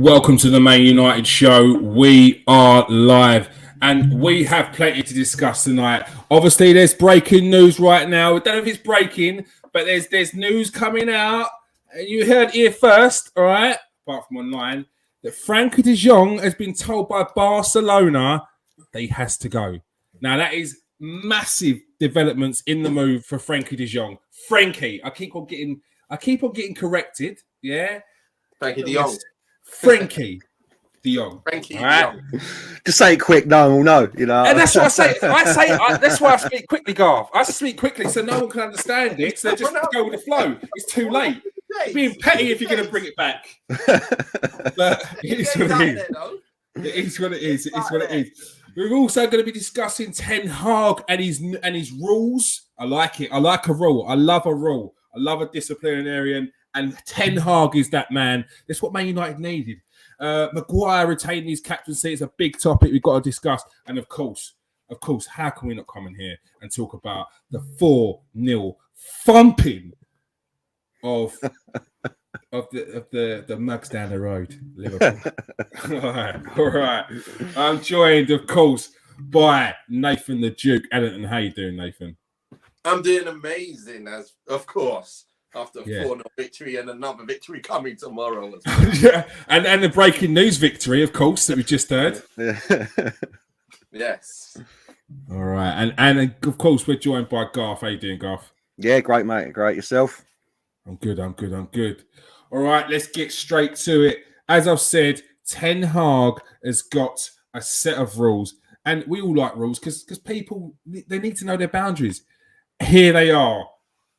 Welcome to the Man United show. We are live and we have plenty to discuss tonight. Obviously, there's breaking news right now. I don't know if it's breaking, but there's news coming out. You heard here first, all right, apart from online, that Frankie de Jong has been told by Barcelona that he has to go. Now, that is massive developments in the move for Frankie de Jong. Frankie, I keep on getting corrected, yeah? Frankie de Jong. Frankie de Jong. Frankie de Jong. Just say it quick, no one will know, you know. And that's what I say. That's why I speak quickly, Garth. I speak quickly so no one can understand it. So they just go with the flow. It's too late. You're being petty if you're going to bring it back. But it is what it is. It is what it is. It is what it is. We're also going to be discussing Ten Hag and his rules. I like it. I like a rule. I love a rule. I love a disciplinarian. And Ten Hag is that man. That's what Man United needed. Maguire retaining his captaincy is a big topic we've got to discuss. And of course, how can we not come in here and talk about the 4-0 thumping of the mugs down the road, Liverpool. All right. I'm joined, of course, by Nathan the Duke. Ellington, how you doing, Nathan? I'm doing amazing, of course. After a 4-0 victory and another victory coming tomorrow. Yeah, and the breaking news victory, of course, that we just heard. Yes. All right, and of course we're joined by Garth. How you doing, Garth? Yeah, great, mate. Great. Yourself? I'm good. All right, let's get straight to it. As I've said, Ten Hag has got a set of rules, and we all like rules because people, they need to know their boundaries. Here they are.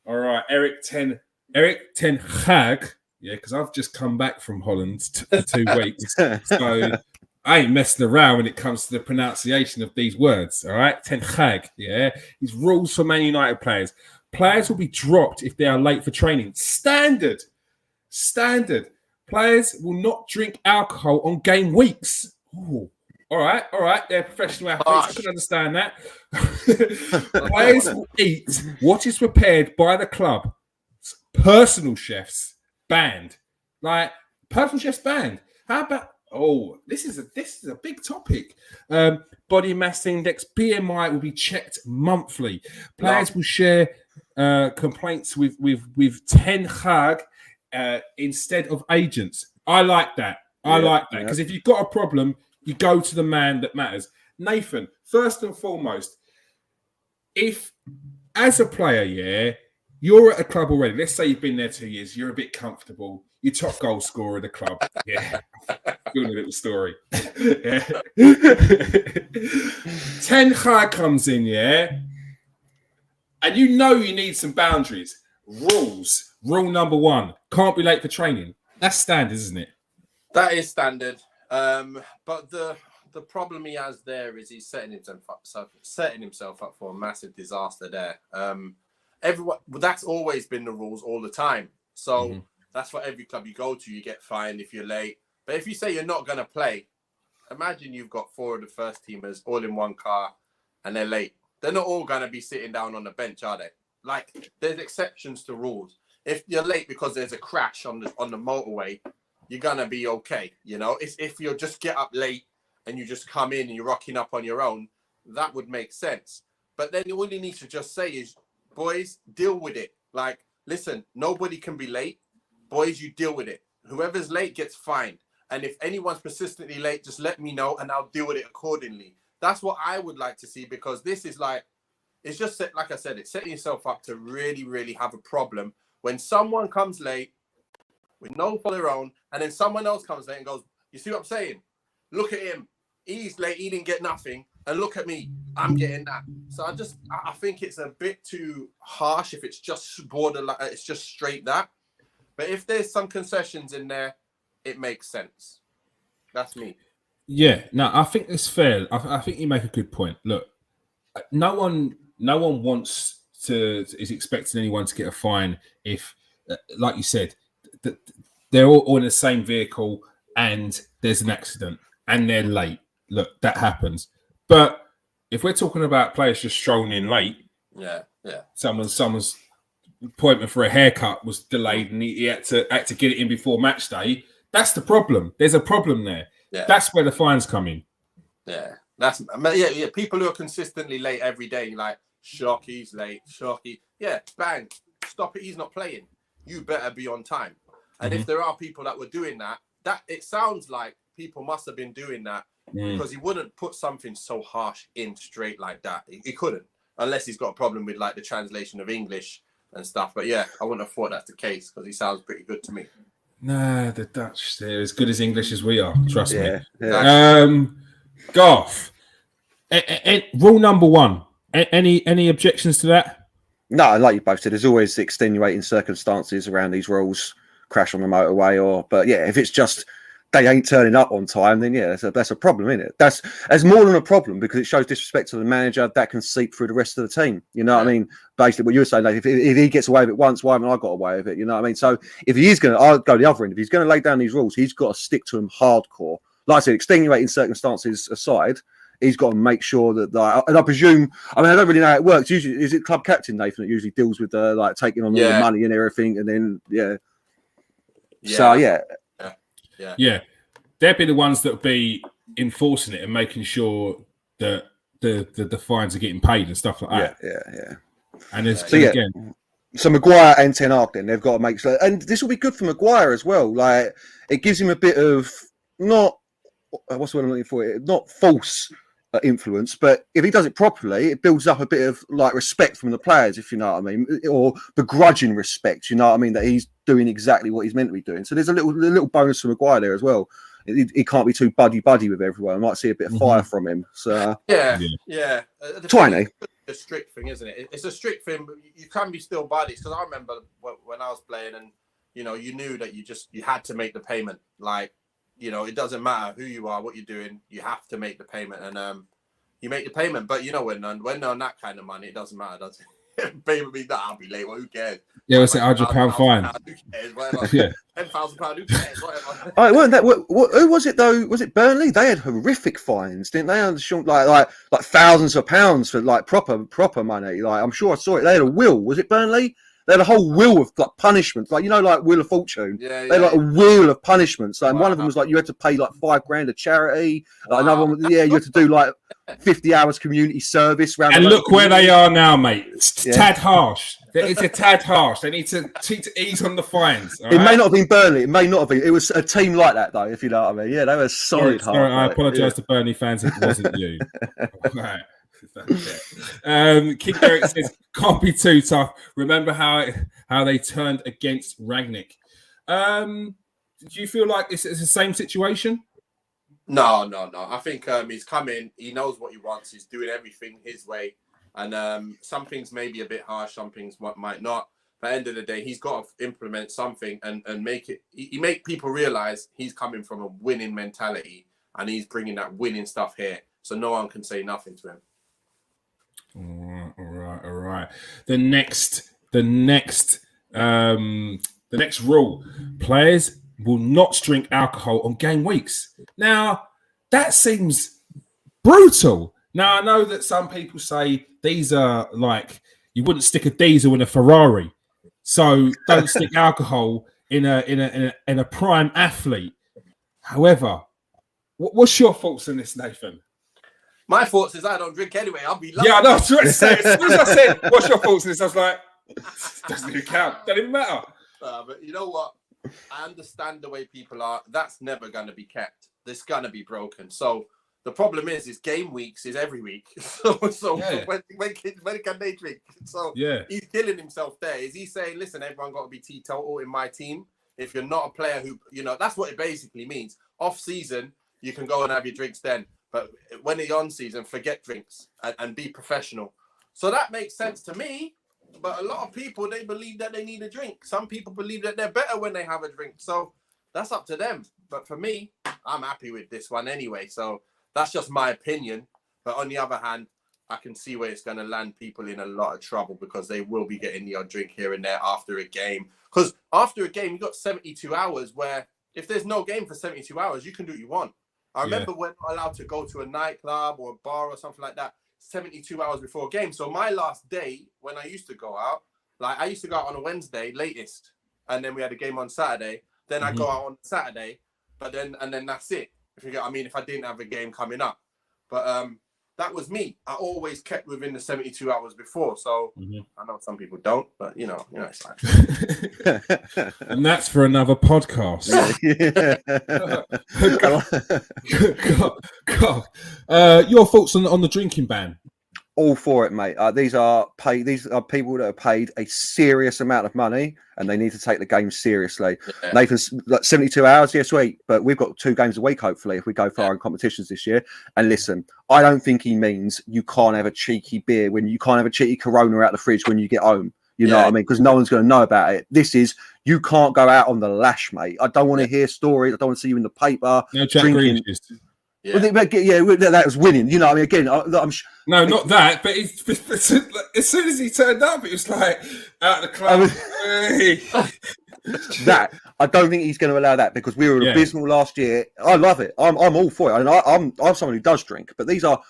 All right, EriktenHag, yeah, because I've just come back from Holland for 2 weeks, so I ain't messing around when it comes to the pronunciation of these words. All right, Ten Hag, yeah, his rules for Man United players. Players will be dropped if they are late for training. Standard. Players will not drink alcohol on game weeks. Ooh. All right. They're professional athletes. I can understand that. Players will eat what is prepared by the club. Personal chefs banned. Like personal chefs banned. How about? Oh, this is a big topic. Body mass index (BMI) will be checked monthly. Players will share complaints with Ten Hag instead of agents. I like that. I like that because if you've got a problem, you go to the man that matters. Nathan, first and foremost, if as a player, yeah, you're at a club already, let's say you've been there 2 years, you're a bit comfortable, you're top goal scorer of the club. Yeah, doing a little story. Yeah. Ten Hag comes in, yeah, and you know you need some boundaries. Rules. Rule number 1, can't be late for training. That's standard, isn't it? That is standard. But the problem he has there is he's setting himself up for a massive disaster there. That's always been the rules all the time. So that's for every club you go to, you get fined if you're late. But if you say you're not going to play, imagine you've got 4 of the first teamers all in one car and they're late. They're not all going to be sitting down on the bench, are they? Like, there's exceptions to rules. If you're late because there's a crash on the motorway, you're going to be okay, you know? It's if you just get up late and you just come in and you're rocking up on your own, that would make sense. But then all you need to just say is, boys, deal with it. Like, listen, nobody can be late. Boys, you deal with it. Whoever's late gets fined. And if anyone's persistently late, just let me know and I'll deal with it accordingly. That's what I would like to see because this is like, it's just, like I said, it's setting yourself up to really, really have a problem. When someone comes late, with no fault of their own, and then someone else comes late and goes, you see what I'm saying? Look at him. He's late. He didn't get nothing. And look at me. I'm getting that. So I think it's a bit too harsh if it's just borderline, it's just straight that. But if there's some concessions in there, it makes sense. That's me. Yeah. No, I think it's fair. I think you make a good point. Look, no one is expecting anyone to get a fine if, like you said, they're all in the same vehicle and there's an accident and they're late. Look, that happens. But if we're talking about players just strolling in late, someone's appointment for a haircut was delayed and he had to get it in before match day, That's the problem. There's a problem there. Yeah. That's where the fines come in. Yeah. Yeah. People who are consistently late every day, like, Shocky's late, Shocky. Yeah, bang. Stop it. He's not playing. You better be on time. And if there are people that were doing that it sounds like people must have been doing that because he wouldn't put something so harsh in straight like that. He couldn't, unless he's got a problem with like the translation of English and stuff. But yeah, I wouldn't have thought that's the case because he sounds pretty good to me. Nah, the Dutch, they're as good as English as we are. Trust me. Yeah. Garth, rule number 1. Any objections to that? No, like you both said, there's always extenuating circumstances around these rules. Crash on the motorway, but yeah, if it's just they ain't turning up on time, then yeah, that's a problem, isn't it? That's more than a problem because it shows disrespect to the manager that can seep through the rest of the team. You know what I mean? Basically, what you were saying, like, if he gets away with it once, why haven't I got away with it? You know what I mean? So if he is going to, I'll go the other end. If he's going to lay down these rules, he's got to stick to them hardcore. Like I said, extenuating circumstances aside, he's got to make sure that, and I presume, I don't really know how it works. Usually, is it club captain Nathan that usually deals with like taking on all the money and everything, and then So yeah, they'd be the ones that would be enforcing it and making sure that the fines are getting paid and stuff like that. Yeah. And there's again, so Maguire and Ten Hag, then they've got to make sure, and this will be good for Maguire as well. Like it gives him a bit of not what's the word I'm looking for? Not false influence, but if he does it properly, it builds up a bit of like respect from the players, if you know what I mean, or begrudging respect, you know what I mean, that he's doing exactly what he's meant to be doing. So there's a little bonus for Maguire there as well. He can't be too buddy with everyone. I might see a bit of fire from him. So yeah. Tiny. A strict thing, isn't it? It's a strict thing, but you can be still buddies. Because I remember when I was playing, and you knew that you had to make the payment. Like, it doesn't matter who you are, what you're doing, you have to make the payment, and you make the payment. But when they're on that kind of money, it doesn't matter, does it? Payment means that I'll be late. Well, who cares? Yeah, it's £100 fine. Who cares? Whatever. Yeah. £10,000. Who cares? Whatever. Oh, weren't that? Who was it though? Was it Burnley? They had horrific fines, didn't they? Like thousands of pounds for like proper money. Like I'm sure I saw it. They had a will. Was it Burnley? They had a whole wheel of like punishments, like like Wheel of Fortune. Yeah, they had like a wheel of punishments. Like one of them was like you had to pay like $5,000 to charity. Like another one, you had to do like 50 hours community service. And look where they are now, mate. It's tad harsh. It's a tad harsh. They need to ease on the fines. It may not have been Burnley. It may not have been. It was a team like that, though. If you know what I mean. Yeah, they were solid. Sorry, I apologise to Burnley fans if it wasn't you. Right. King Eric says can't be too tough. Remember how they turned against Rangnick. Do you feel like it's the same situation? No. I think he's come in. He knows what he wants. He's doing everything his way, and some things may be a bit harsh. Some things might not. But at the end of the day, he's got to implement something and make it. He make people realize he's coming from a winning mentality, and he's bringing that winning stuff here, so no one can say nothing to him. All right. The next rule: players will not drink alcohol on game weeks. Now, that seems brutal. Now, I know that some people say these are like you wouldn't stick a diesel in a Ferrari, so don't stick alcohol in a prime athlete. However, what's your thoughts on this, Nathan? My thoughts is I don't drink anyway. I'll be yeah, I know. As soon as I said, "What's your thoughts on this?" I was like, "Doesn't even count. Doesn't even matter." But you know what? I understand the way people are. That's never going to be kept. It's going to be broken. So the problem is game weeks is every week. So when can they drink? So he's killing himself there. Is he saying, "Listen, everyone got to be teetotal in my team"? If you're not a player who, that's what it basically means. Off season, you can go and have your drinks then. But when you're on season, forget drinks and be professional. So that makes sense to me. But a lot of people, they believe that they need a drink. Some people believe that they're better when they have a drink. So that's up to them. But for me, I'm happy with this one anyway. So that's just my opinion. But on the other hand, I can see where it's going to land people in a lot of trouble because they will be getting the odd drink here and there after a game. Because after a game, you've got 72 hours where if there's no game for 72 hours, you can do what you want. I remember when I'm allowed to go to a nightclub or a bar or something like that 72 hours before a game. So my last day when I used to go out, like I used to go out on a Wednesday, latest, and then we had a game on Saturday. Then I go out on Saturday, but then that's it. If you get what I mean, if I didn't have a game coming up, but that was me. I always kept within the 72 hours before. So I know some people don't, but you know, it's like. And that's for another podcast. God. Your thoughts on the drinking ban? All for it, mate. These are people that are paid a serious amount of money, and they need to take the game seriously. Yeah. Nathan's like 72 hours, yes, sweet, but we've got 2 games a week, hopefully, if we go far in competitions this year. And listen, I don't think he means you can't have a cheeky beer when you can't have a cheeky Corona out the fridge when you get home. You know what I mean? Because no one's going to know about it. This is, you can't go out on the lash, mate. I don't want to hear stories. I don't want to see you in the paper drinking. Yeah. Well, that was winning. You know, I mean, again, I'm no, not that. But as soon as he turned up, it was like out of the club. That I don't think he's going to allow that, because we were abysmal last year. I love it. I'm all for it. And I'm someone who does drink, but these are,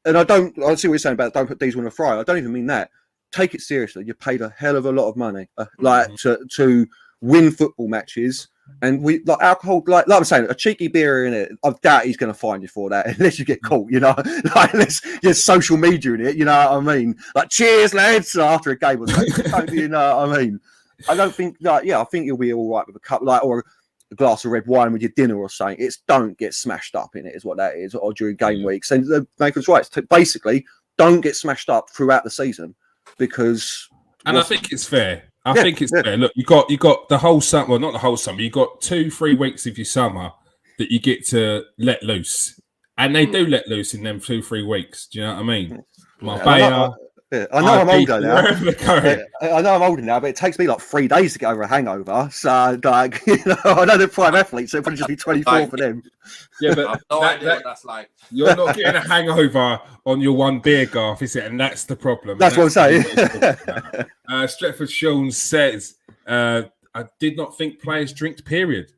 and I see what you're saying about don't put diesel in a fry. I don't even mean that. Take it seriously. You're paid a hell of a lot of money, to win football matches. And we like alcohol, like I'm saying, a cheeky beer in it. I doubt he's going to find you for that unless you get caught. You know, like unless there's social media in it. You know what I mean? Like, cheers, lads, after a game or something. You know what I mean? I don't think I think you'll be all right with a cup, or a glass of red wine with your dinner or something. It's don't get smashed up in it, is what that is, or during game weeks. And Nathan's right. Basically, don't get smashed up throughout the season, because. And I think it's fair. I think it's fair. Look, you got the whole summer. Well, not the whole summer. You got 2-3 weeks of your summer that you get to let loose, and they do let loose in them 2-3 weeks. Do you know what I mean? I know I'm older now. I know I'm older now, but it takes me like 3 days to get over a hangover. So, like, I know they're prime athletes, so it'll probably just be 24 for them. Yeah, but no idea what that's like. You're not getting a hangover on your one beer, Garth, is it? And that's the problem. That's what I'm saying. Stretford Sean says, I did not think players drink, period.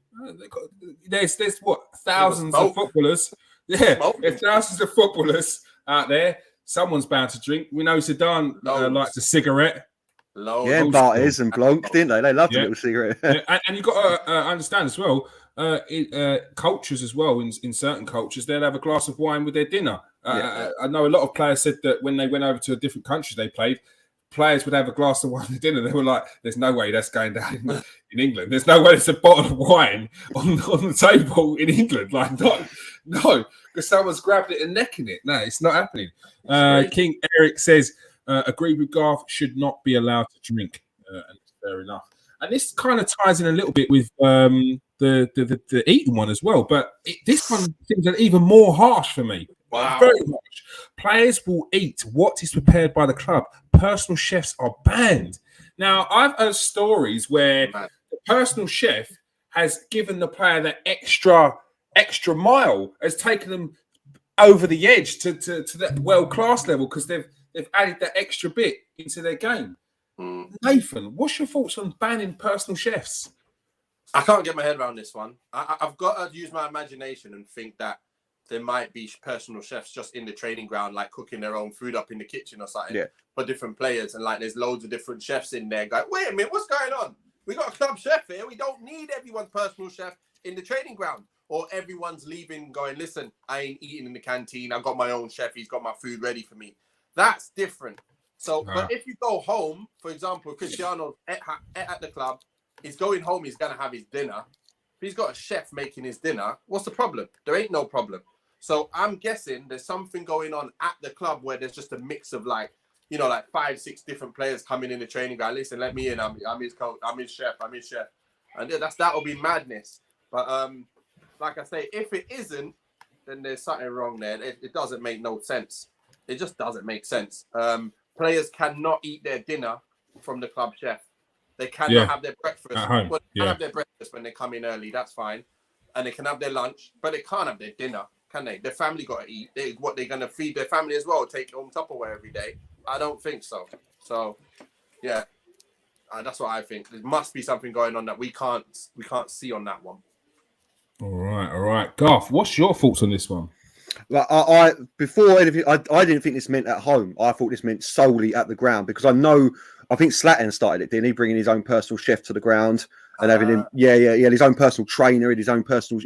There's what, thousands of footballers. Yeah, there's thousands of footballers out there. Someone's bound to drink. We know Zidane liked a cigarette. Bartes and Blanc, didn't they? They loved a little cigarette. And you've got to understand as well, cultures as well, in certain cultures, they'll have a glass of wine with their dinner. I know a lot of players said that when they went over to a different country they played, players would have a glass of wine with dinner. They were like, there's no way that's going down in England. There's no way there's a bottle of wine on the table in England. Like, no, because someone's grabbed it and necking it. No, it's not happening. King Eric says, agree with Garth, should not be allowed to drink. And it's fair enough. And this kind of ties in a little bit with the eating one as well. But this one seems even more harsh for me. Wow. Very harsh. Players will eat what is prepared by the club. Personal chefs are banned. Now, I've heard stories where the personal chef has given the player that extra mile, has taken them over the edge to that world-class level, because they've added that extra bit into their game. Nathan, what's your thoughts on banning personal chefs? I can't get my head around this one. I've got to use my imagination and think that there might be personal chefs just in the training ground, like cooking their own food up in the kitchen or something for different players. And like there's loads of different chefs in there going, wait a minute, what's going on? We got a club chef here. We don't need everyone's personal chef in the training ground. Or everyone's leaving going, listen, I ain't eating in the canteen. I've got my own chef. He's got my food ready for me. That's different. So, but if you go home, for example, Cristiano at the club, he's going home, he's going to have his dinner. If he's got a chef making his dinner, what's the problem? There ain't no problem. So I'm guessing there's something going on at the club where there's just a mix of like 5-6 different players coming in the training guy. Listen, let me in. I'm his coach. I'm his chef. And that will be madness. But like I say, if it isn't, then there's something wrong there. It doesn't make no sense. It just doesn't make sense. Players cannot eat their dinner from the club chef. They cannot have their breakfast. Well, they can have their breakfast when they come in early. That's fine. And they can have their lunch, but they can't have their dinner, can they? Their family got to eat. They're going to feed their family as well, take home Tupperware every day? I don't think so. So, yeah, that's what I think. There must be something going on that we can't see on that one. All right. Garth, what's your thoughts on this one? Well, before anything, I didn't think this meant at home. I thought this meant solely at the ground, because I think Slatin started it, didn't he? Bringing his own personal chef to the ground. and having him, he had his own personal trainer, he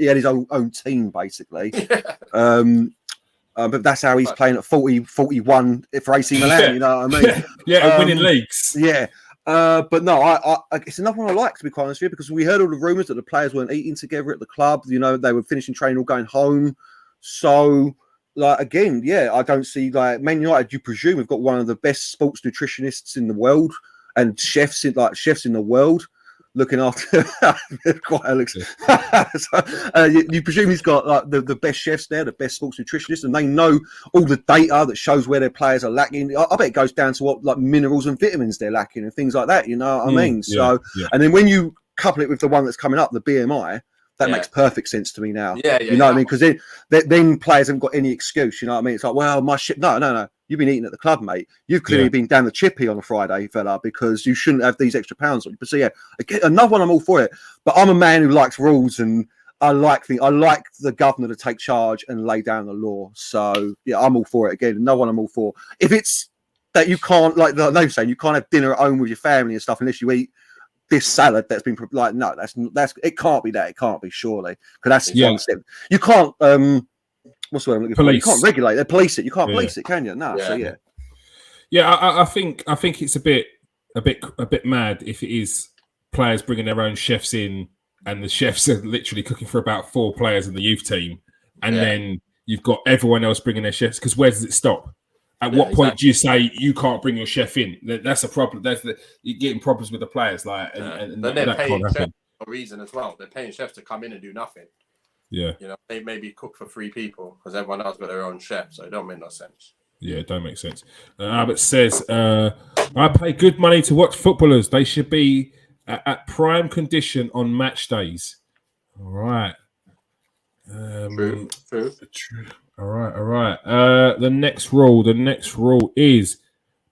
had his own team basically. But that's how he's playing at 41 for AC Milan. You know what I mean? Winning leagues. But no, I it's another one I like, to be quite honest with you, because we heard all the rumours that the players weren't eating together at the club. You know, they were finishing training or going home. So, like, again, I don't see, like, Man United, you presume, we've got one of the best sports nutritionists in the world and chefs in the world looking after quite Alex. So, you presume he's got like the best chefs there, the best sports nutritionists, and they know all the data that shows where their players are lacking. I bet it goes down to what, like, minerals and vitamins they're lacking and things like that. You know what I mean? So, and then when you couple it with the one that's coming up, the BMI, that makes perfect sense to me now. You know what I mean? Because then players haven't got any excuse. You know what I mean? It's like, well, my shit. No. You've been eating at the club, mate. You've clearly been down the chippy on a Friday, fella, because you shouldn't have these extra pounds on you. But so again, another one, I'm all for it. But I'm a man who likes rules, and I like the governor to take charge and lay down the law. So I'm all for it. Again, another one I'm all for. If it's that you can't, like they're saying, you can't have dinner at home with your family and stuff unless you eat this salad that's been like, no, that's it can't be that. It can't be, surely, because that's one step. You can't what's the word I'm looking for? You can't regulate it, police it. You can't police it, can you? No. So I think it's a bit mad if it is players bringing their own chefs in, and the chefs are literally cooking for about 4 players in the youth team, and then you've got everyone else bringing their chefs. Because where does it stop? At what point do you say you can't bring your chef in? That's a problem. You're getting problems with the players, like, and then they're paying chefs for a reason as well. They're paying chefs to come in and do nothing. Yeah, you know, they maybe cook for 3 people because everyone else got their own chef, so it don't make no sense. Yeah, it don't make sense. Albert says, I pay good money to watch footballers. They should be at prime condition on match days. All right. True. All right. The next rule is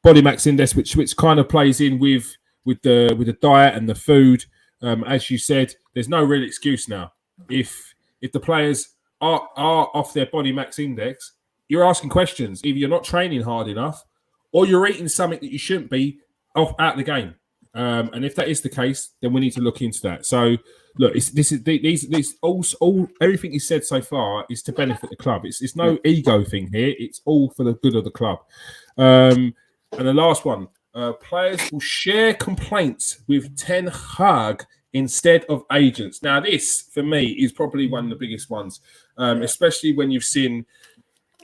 body mass index, which kind of plays in with the diet and the food. As you said, there's no real excuse now. If the players are off their body mass index, you're asking questions. Either you're not training hard enough, or you're eating something that you shouldn't be out the game. And if that is the case, then we need to look into that. So, look, everything he said so far is to benefit the club. It's no ego thing here. It's all for the good of the club. And the last one, players will share complaints with Ten Hag instead of agents. Now, this, for me, is probably one of the biggest ones, especially when you've seen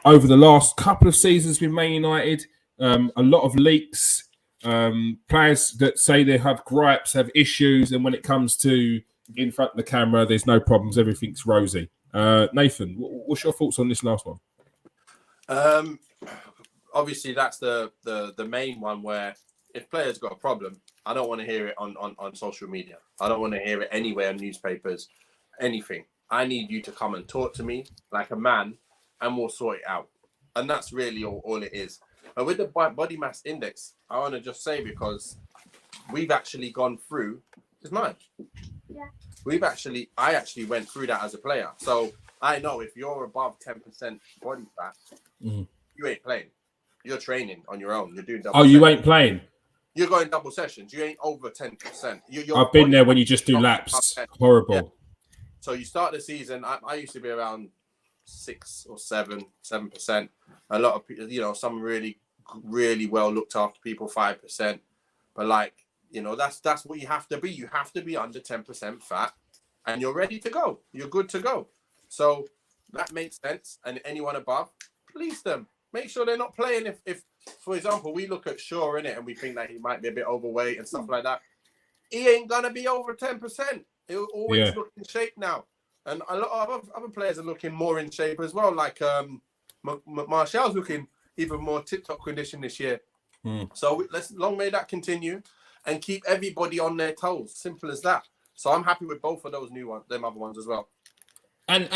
over the last couple of seasons with Man United, a lot of leaks, players that say they have gripes, have issues, and when it comes to in front of the camera, there's no problems, everything's rosy. Nathan, what's your thoughts on this last one? Obviously, that's the main one where if players got a problem, I don't want to hear it on social media. I don't want to hear it anywhere in newspapers, anything. I need you to come and talk to me like a man, and we'll sort it out. And that's really all it is. But with the body mass index, I want to just say, because we've actually gone through, it's mine. Yeah. I actually went through that as a player. So I know if you're above 10% body fat, you ain't playing. You're training on your own. You're doing double you ain't playing? You're going double sessions. You ain't over 10%. I've been there when you just do laps. Horrible. Yeah. So you start the season. I used to be around 6 or 7%. A lot of people, some really, really well looked after people, 5%. But that's what you have to be. You have to be under 10% fat, and you're ready to go. You're good to go. So that makes sense. And anyone above, police them. Make sure they're not playing. If for example, we look at Shaw in it and we think that he might be a bit overweight and stuff like that, he ain't gonna be over 10%. He'll always look in shape now. And a lot of other players are looking more in shape as well. Like Martial's looking even more tip-top condition this year. So long may that continue and keep everybody on their toes. Simple as that. So I'm happy with both of those new ones, them other ones as well. And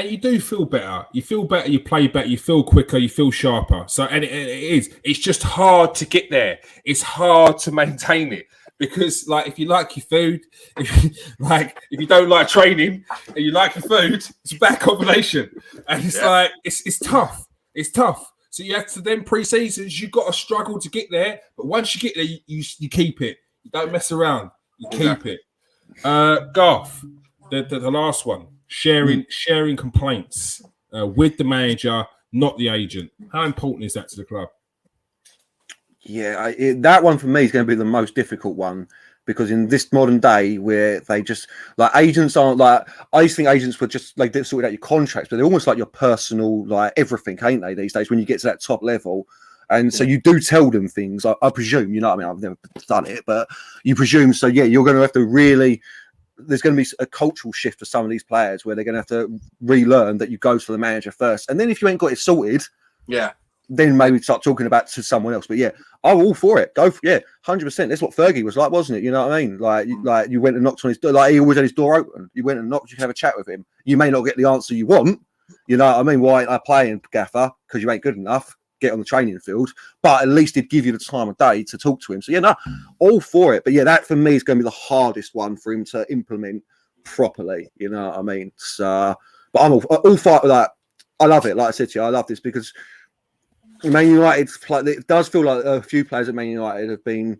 you do feel better. You feel better. You play better. You feel quicker. You feel sharper. So it is. It's just hard to get there. It's hard to maintain it because, like, if you like your food, if you don't like training and you like your food, it's a bad combination. And it's like it's tough. It's tough. So you have to then pre-seasons. You've got to struggle to get there. But once you get there, you keep it. You don't mess around. You keep it. Garth, the last one, sharing complaints with the manager, not the agent. How important is that to the club? Yeah, that one for me is going to be the most difficult one, because in this modern day where they just like agents aren't like, I used to think agents were just like they sorted out your contracts, but they're almost like your personal like everything, ain't they, these days when you get to that top level. And so you do tell them things, I presume, you know what I mean? I've never done it, but you presume. So yeah, you're going to have to really, there's going to be a cultural shift for some of these players where they're going to have to relearn that you go to the manager first. And then if you ain't got it sorted, then maybe start talking about to someone else. But yeah, I'm all for it. Go for 100%. That's what Fergie was like, wasn't it? You know what I mean? Like you went and knocked on his door. Like he always had his door open. You went and knocked. You can have a chat with him. You may not get the answer you want. You know what I mean? Why ain't I playing, Gaffer? Because you ain't good enough. Get on the training field. But at least he'd give you the time of day to talk to him. So yeah, no, all for it. But yeah, that for me is going to be the hardest one for him to implement properly. You know what I mean? So, but I'm all for that. I love it. Like I said to you, I love this because Man United, it does feel like a few players at Man United have been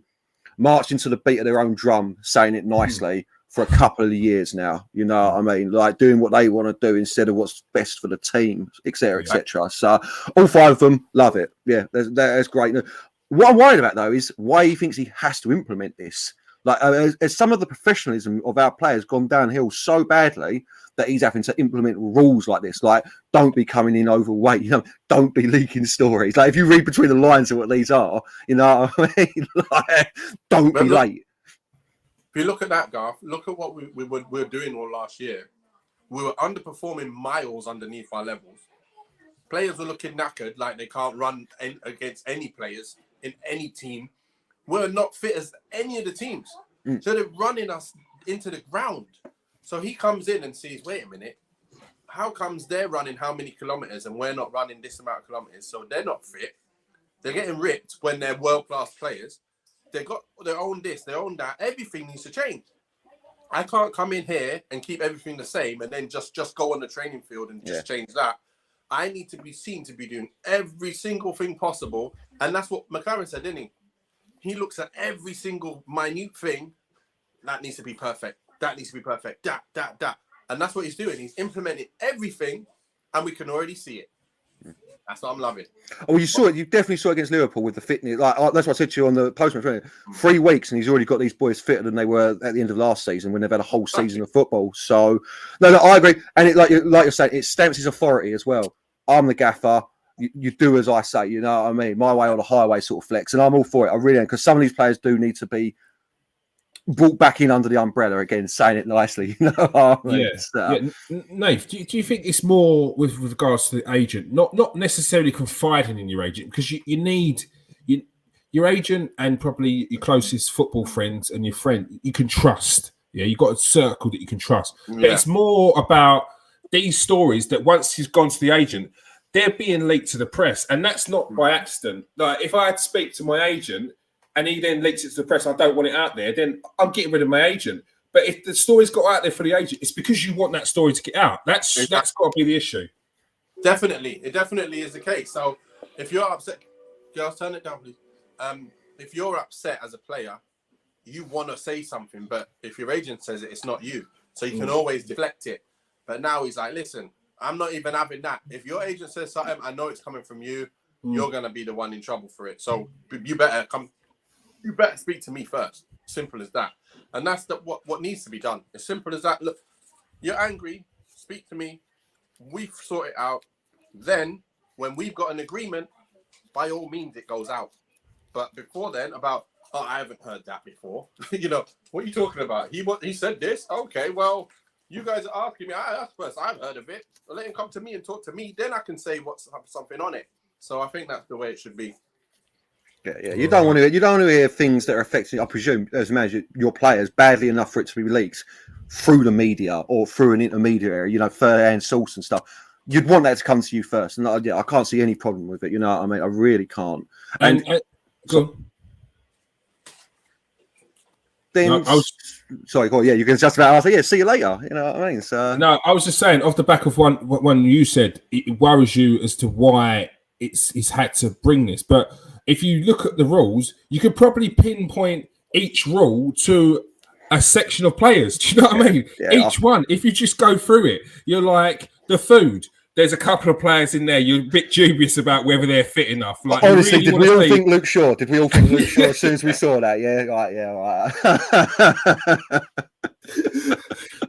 marching to the beat of their own drum, saying it nicely for a couple of years now. You know what I mean? Like doing what they want to do instead of what's best for the team, etc., etc. So all five of them love it. Yeah, that's great. What I'm worried about though is why he thinks he has to implement this. Like, as some of the professionalism of our players gone downhill so badly that he's having to implement rules like this, like don't be coming in overweight, you know, don't be leaking stories. Like if you read between the lines of what these are, you know what I mean? Like, don't be late. If you look at that, Garth, look at what we were doing all last year. We were underperforming miles underneath our levels. Players were looking knackered, like they can't run against any players in any team. We're not fit as any of the teams. So they're running us into the ground. So he comes in and sees, wait a minute, how comes they're running how many kilometers and we're not running this amount of kilometers? So they're not fit. They're getting ripped when they're world-class players. They got their own this, their own that. Everything needs to change. I can't come in here and keep everything the same and then just go on the training field and just change that. I need to be seen to be doing every single thing possible. And that's what McLaren said, didn't he? He looks at every single minute thing. That needs to be perfect. That needs to be perfect. That. And that's what he's doing. He's implementing everything, and we can already see it. That's what I'm loving. Oh, you saw it. You definitely saw it against Liverpool with the fitness. Like that's what I said to you on the post-match. 3 weeks, and he's already got these boys fitter than they were at the end of last season when they've had a whole season of football. So, no, I agree. And it, like you're saying, it stamps his authority as well. I'm the gaffer. You do as I say. You know what I mean? My way or the highway sort of flex, and I'm all for it. I really am, because some of these players do need to be brought back in under the umbrella again, saying it nicely. You know what I mean? Nate, do you think it's more with regards to the agent, not necessarily confiding in your agent, because you need your agent and probably your closest football friends and your friend you can trust. Yeah, you've got a circle that you can trust. But it's more about these stories that once he's gone to the agent, they're being leaked to the press, and that's not by accident. Like if I had to speak to my agent and he then leaks it to the press, I don't want it out there, then I'm getting rid of my agent. But if the story's got out there for the agent, it's because you want that story to get out. That's got to be the issue. Definitely. It definitely is the case. So if you're upset, girls, turn it down, please. If you're upset as a player, you want to say something, but if your agent says it, it's not you. So you can always deflect it. But now he's like, listen, I'm not even having that. If your agent says something, I know it's coming from you. You're going to be the one in trouble for it. So you better come. You better speak to me first. Simple as that. And that's what needs to be done. As simple as that. Look, you're angry. Speak to me. We sort it out. Then, when we've got an agreement, by all means, it goes out. But before then, I haven't heard that before. You know, what are you talking about? He said this? Okay, well, you guys are asking me. I asked first. I've heard of it. Well, let him come to me and talk to me. Then I can say what's something on it. So I think that's the way it should be. Yeah. You don't want to hear things that are affecting, I presume, as a manager, your players badly enough for it to be leaked through the media or through an intermediary, you know, third-hand source and stuff. You'd want that to come to you first, and I can't see any problem with it. You know what I mean? I really can't. And then, sorry, go on. Yeah, you can just about. I say, see you later. You know what I mean? So no, I was just saying off the back of one you said, it worries you as to why it's had to bring this, but if you look at the rules, you could probably pinpoint each rule to a section of players. Do you know what I mean? Yeah, Each one, if you just go through it, you're like the food. There's a couple of players in there you're a bit dubious about whether they're fit enough. Like, honestly, you really did we all see... think Luke Shaw? Did we all think Luke Shaw as soon as we saw that? Yeah, right,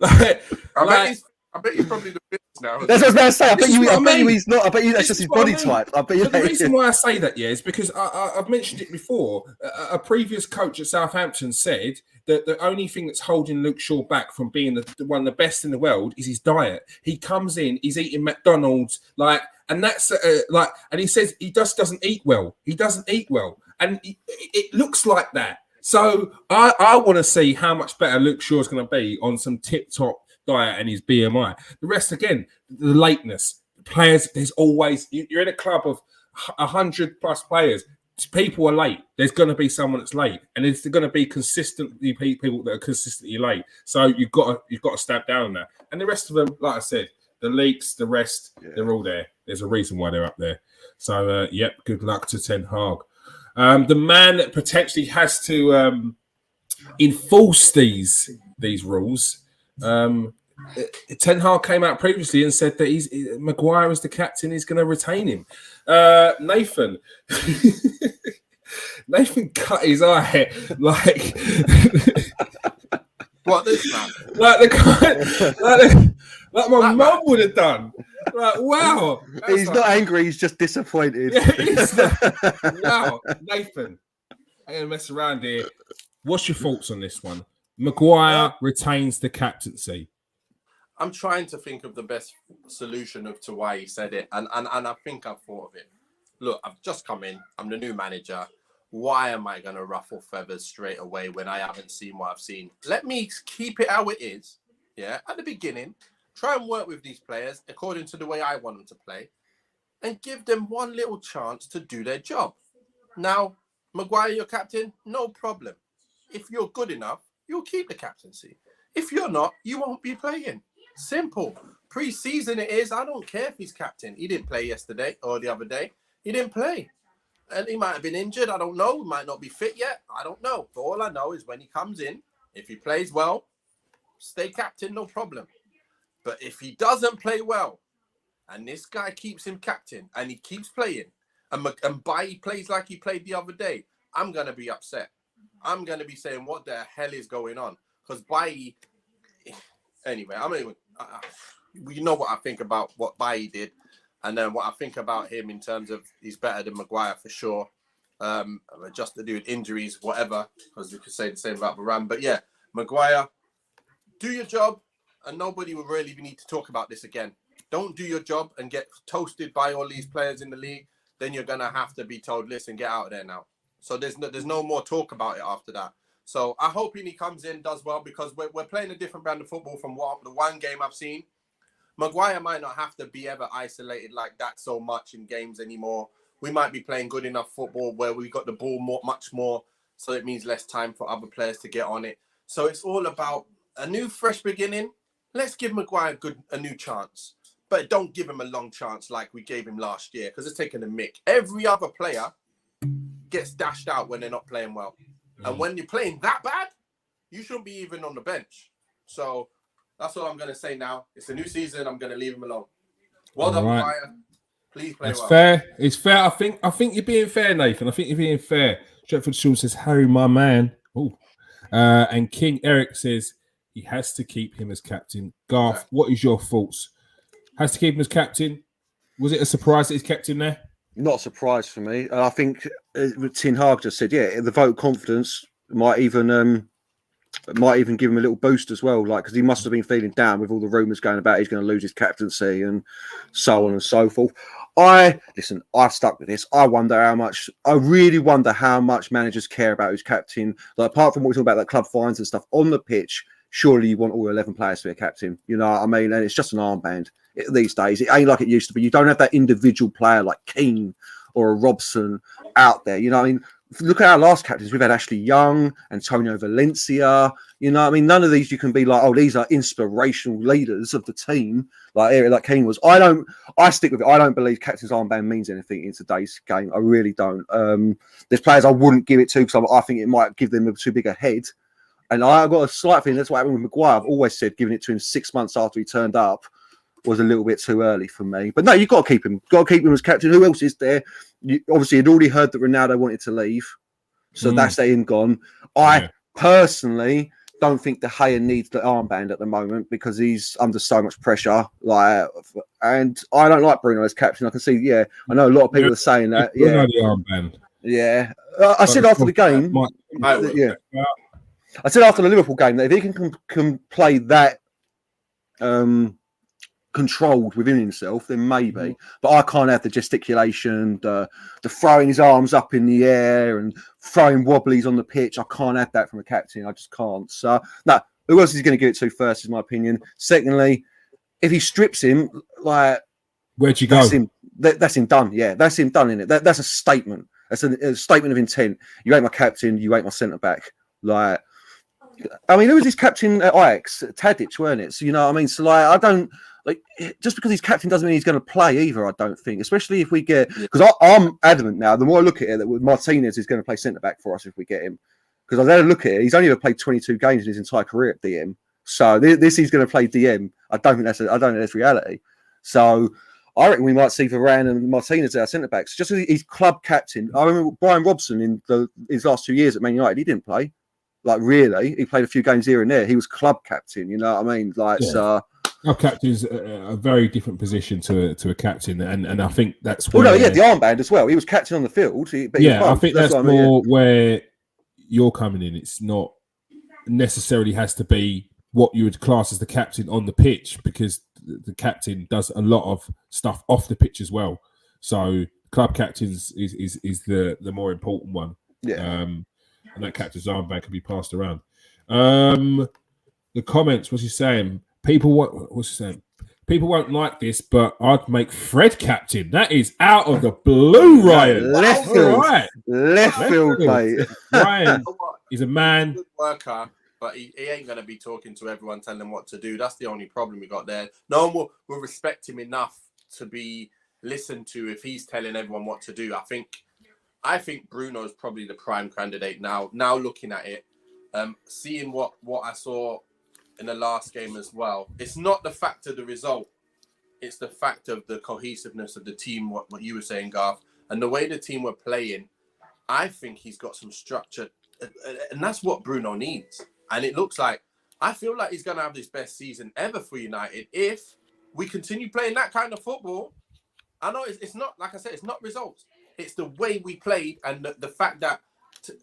like, I bet he's probably the fittest now. That's what I was about to say. I bet you he's not. I bet you that's This just is his what I body mean. type. I bet you. But the reason why I say that, is because I've mentioned it before. A previous coach at Southampton said that the only thing that's holding Luke Shaw back from being one of the best in the world is his diet. He comes in, he's eating McDonald's, and that's and he says he just doesn't eat well. He doesn't eat well, and it looks like that. So I want to see how much better Luke Shaw is going to be on some tip-top diet and his BMI. The rest, again, the lateness. Players, there's always... You're in a club of 100+ players. People are late. There's going to be someone that's late, and there's going to be consistently people that are consistently late. So you've got to stamp down on that. And the rest of them, like I said, the leaks, the rest, they're all there. There's a reason why they're up there. So, good luck to Ten Hag. The man that potentially has to enforce these rules. Ten Hag came out previously and said that Maguire is the captain. He's going to retain him. Nathan cut his eye like what this man? like my mum would have done. Like, wow. He's not angry. He's just disappointed. Wow, Nathan. I'm going to mess around here. What's your thoughts on this one? Maguire retains the captaincy. I'm trying to think of the best solution to why he said it, and I think I've thought of it. Look, I've just come in. I'm the new manager. Why am I going to ruffle feathers straight away when I haven't seen what I've seen? Let me keep it how it is. Yeah, at the beginning, try and work with these players according to the way I want them to play, and give them one little chance to do their job. Now, Maguire, your captain, no problem. If you're good enough, you'll keep the captaincy. If you're not, you won't be playing. Simple. Pre-season it is. I don't care if he's captain. He didn't play yesterday or the other day. He didn't play. And he might have been injured. I don't know. He might not be fit yet. I don't know. But all I know is when he comes in, if he plays well, stay captain, no problem. But if he doesn't play well, and this guy keeps him captain, and he keeps playing, and Bailly plays like he played the other day, I'm going to be upset. I'm going to be saying, what the hell is going on? Because Bailly... Anyway, you know what I think about what Bailly did, and then what I think about him in terms of he's better than Maguire for sure. Just to do with injuries, whatever, because we could say the same about Varane. But yeah, Maguire, do your job, and nobody will really need to talk about this again. Don't do your job and get toasted by all these players in the league. Then you're gonna have to be told, listen, get out of there now. So there's no more talk about it after that. So I hope he comes in, does well, because we're playing a different brand of football from the one game I've seen. Maguire might not have to be ever isolated like that so much in games anymore. We might be playing good enough football where we got the ball much more, so it means less time for other players to get on it. So it's all about a new, fresh beginning. Let's give Maguire a new chance, but don't give him a long chance like we gave him last year, because it's taking a mick. Every other player gets dashed out when they're not playing well. And when you're playing that bad, you shouldn't be even on the bench. So that's all I'm going to say now. It's a new season. I'm going to leave him alone. Well done, Maguire. Please play well. Fair. It's fair. I think you're being fair, Nathan. I think you're being fair. Stretford Shaw says, Harry, my man. Oh, and King Eric says he has to keep him as captain. Garth, what is your thoughts? Has to keep him as captain. Was it a surprise that he's kept him there? Not a surprise for me. I think Ten Hag just said, the vote of confidence might even give him a little boost as well. Like, because he must have been feeling down with all the rumours going about he's going to lose his captaincy and so on and so forth. I've stuck with this. I really wonder how much managers care about who's captain. Like, apart from what we talk about, like club fines and stuff on the pitch, surely you want all 11 players to be a captain. You know what I mean? And it's just an armband. These days, it ain't like it used to be. You don't have that individual player like Keane or a Robson out there. You know what I mean? Look at our last captains. We've had Ashley Young, Antonio Valencia. You know what I mean? None of these you can be like, oh, these are inspirational leaders of the team, like Keane was. I stick with it. I don't believe captain's armband means anything in today's game. I really don't. There's players I wouldn't give it to because I think it might give them too big a head. And I got a slight feeling that's what happened with Maguire. I've always said giving it to him 6 months after he turned up was a little bit too early for me. But no, you've got to keep him. Got to keep him as captain. Who else is there? Obviously, you'd already heard that Ronaldo wanted to leave. So that's him gone. I personally don't think De Gea needs the armband at the moment because he's under so much pressure. And I don't like Bruno as captain. I can see, I know a lot of people are saying that. Bruno the armband. Yeah. I said after the game. I said after the Liverpool game that if he can play that controlled within himself, then maybe. But I can't have the gesticulation, the throwing his arms up in the air and throwing wobblies on the pitch. I can't have that from a captain. I just can't. So, no, who else is he going to give it to first, is my opinion. Secondly, if he strips him, where'd you go? That's him done. Yeah, that's him done, in it. That's a statement. That's a statement of intent. You ain't my captain. You ain't my centre back. I mean, who was his captain at Ajax? Tadic, weren't it? So, you know what I mean? So, I don't just because he's captain doesn't mean he's going to play either. I don't think, especially if we get, because I'm adamant now. The more I look at it, that Martinez is going to play centre back for us if we get him. Because I've had a look at it. He's only ever played 22 games in his entire career at DM. So this he's going to play DM. I don't think that's reality. So I reckon we might see Varane and Martinez as our centre backs. Just as he's club captain. I remember Brian Robson in his last 2 years at Man United. He didn't play. Really, he played a few games here and there. He was club captain. You know what I mean? So. Our captain is a very different position to a captain, and I think that's where. Well, no, the armband as well. He was captain on the field. I think that's more where you're coming in. It's not necessarily has to be what you would class as the captain on the pitch, because the captain does a lot of stuff off the pitch as well. So club captains is the more important one. Yeah. And that captain's armband can be passed around. The comments, what's he saying? People won't like this, but I'd make Fred captain. That is out of the blue, Ryan. Left field, mate. Ryan is a man. Good worker, but he ain't going to be talking to everyone, telling them what to do. That's the only problem we got there. No one will respect him enough to be listened to if he's telling everyone what to do. I think Bruno is probably the prime candidate now. Now looking at it, seeing what I saw in the last game as well. It's not the fact of the result. It's the fact of the cohesiveness of the team, what you were saying, Garth, and the way the team were playing. I think he's got some structure, and that's what Bruno needs. And it looks like, I feel like he's going to have his best season ever for United if we continue playing that kind of football. I know it's not, like I said, it's not results. It's the way we played and the fact that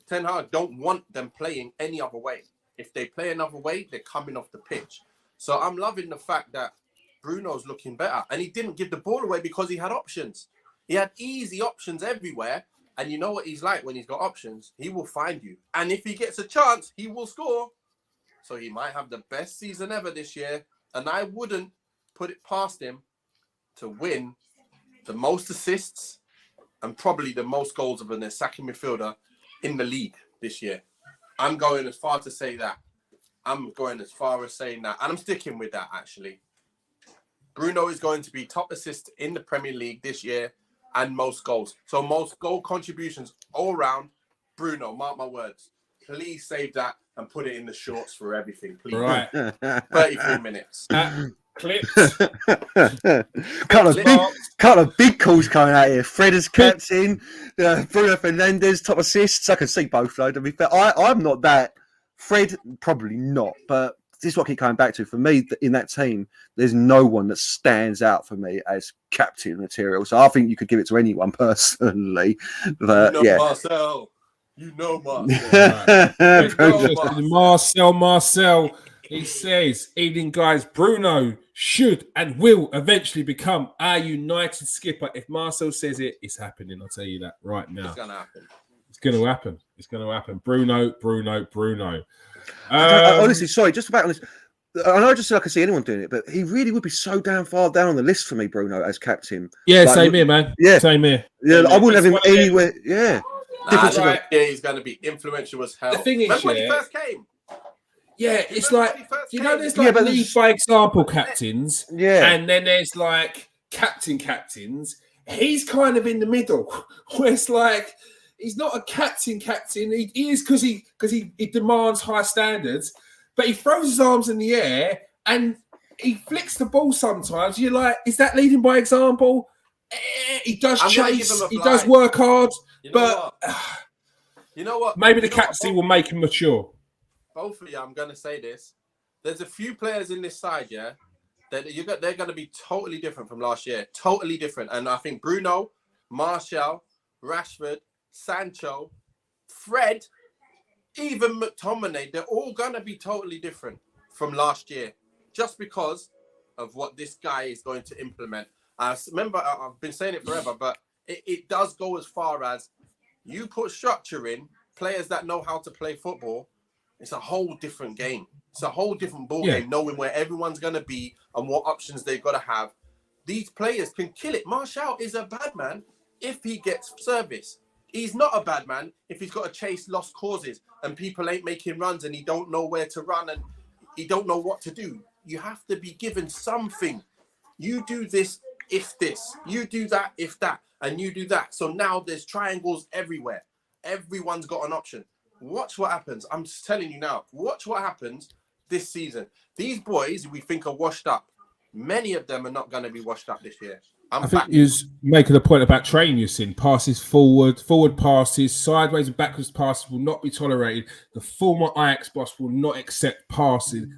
Ten Hag don't want them playing any other way. If they play another way, they're coming off the pitch. So I'm loving the fact that Bruno's looking better. And he didn't give the ball away because he had options. He had easy options everywhere. And you know what he's like when he's got options? He will find you. And if he gets a chance, he will score. So he might have the best season ever this year. And I wouldn't put it past him to win the most assists and probably the most goals of an attacking midfielder in the league this year. I'm going as far to say that. I'm going as far as saying that. And I'm sticking with that, actually. Bruno is going to be top assist in the Premier League this year and most goals. So most goal contributions all round. Bruno, mark my words. Please save that and put it in the shorts for everything, please. Right. 33 minutes. Clips. Couple of big calls coming out here. Fred as captain, Bruno Fernandes top assists. I can see both though. To be fair, I'm not that. Fred probably not, but this is what I keep coming back to. For me, in that team, there's no one that stands out for me as captain material. So I think you could give it to anyone personally. But Marcel. You know Marcel. Marcel. He says, evening guys, Bruno should and will eventually become our United skipper. If Marcel says it, it's happening. I'll tell you that right now. It's going to happen. It's going to happen. Bruno. Honestly, sorry, just about on this. I know just so I can see anyone doing it, but he really would be so damn far down on the list for me, Bruno, as captain. Yeah, same here, man. Yeah. Same here. Yeah, I wouldn't have him anywhere. Yeah. He's going to be influential as hell. The thing is, remember when he first came? Yeah, it's like, there's like lead by example captains. Yeah. And then there's like captains. He's kind of in the middle. Where it's like, he's not a captain. He is because he demands high standards, but he throws his arms in the air and he flicks the ball sometimes. You're like, is that leading by example? He does chase, he does work hard, you know what? Maybe the captaincy will make him mature. Both of you, I'm going to say this. There's a few players in this side, that they're going to be totally different from last year. Totally different. And I think Bruno, Martial, Rashford, Sancho, Fred, even McTominay, they're all going to be totally different from last year. Just because of what this guy is going to implement. Remember, I've been saying it forever, but it does go as far as you put structure in, players that know how to play football, it's a whole different game. It's a whole different ball game, knowing where everyone's going to be and what options they've got to have. These players can kill it. Martial is a bad man if he gets service. He's not a bad man if he's got to chase lost causes and people ain't making runs and he don't know where to run and he don't know what to do. You have to be given something. You do this if this. You do that if that. And you do that. So now there's triangles everywhere. Everyone's got an option. Watch what happens. I'm just telling you now. Watch what happens this season. These boys we think are washed up. Many of them are not going to be washed up this year. I think you're making a point about training, you're seeing passes forward passes, sideways and backwards passes will not be tolerated. The former Ajax boss will not accept passive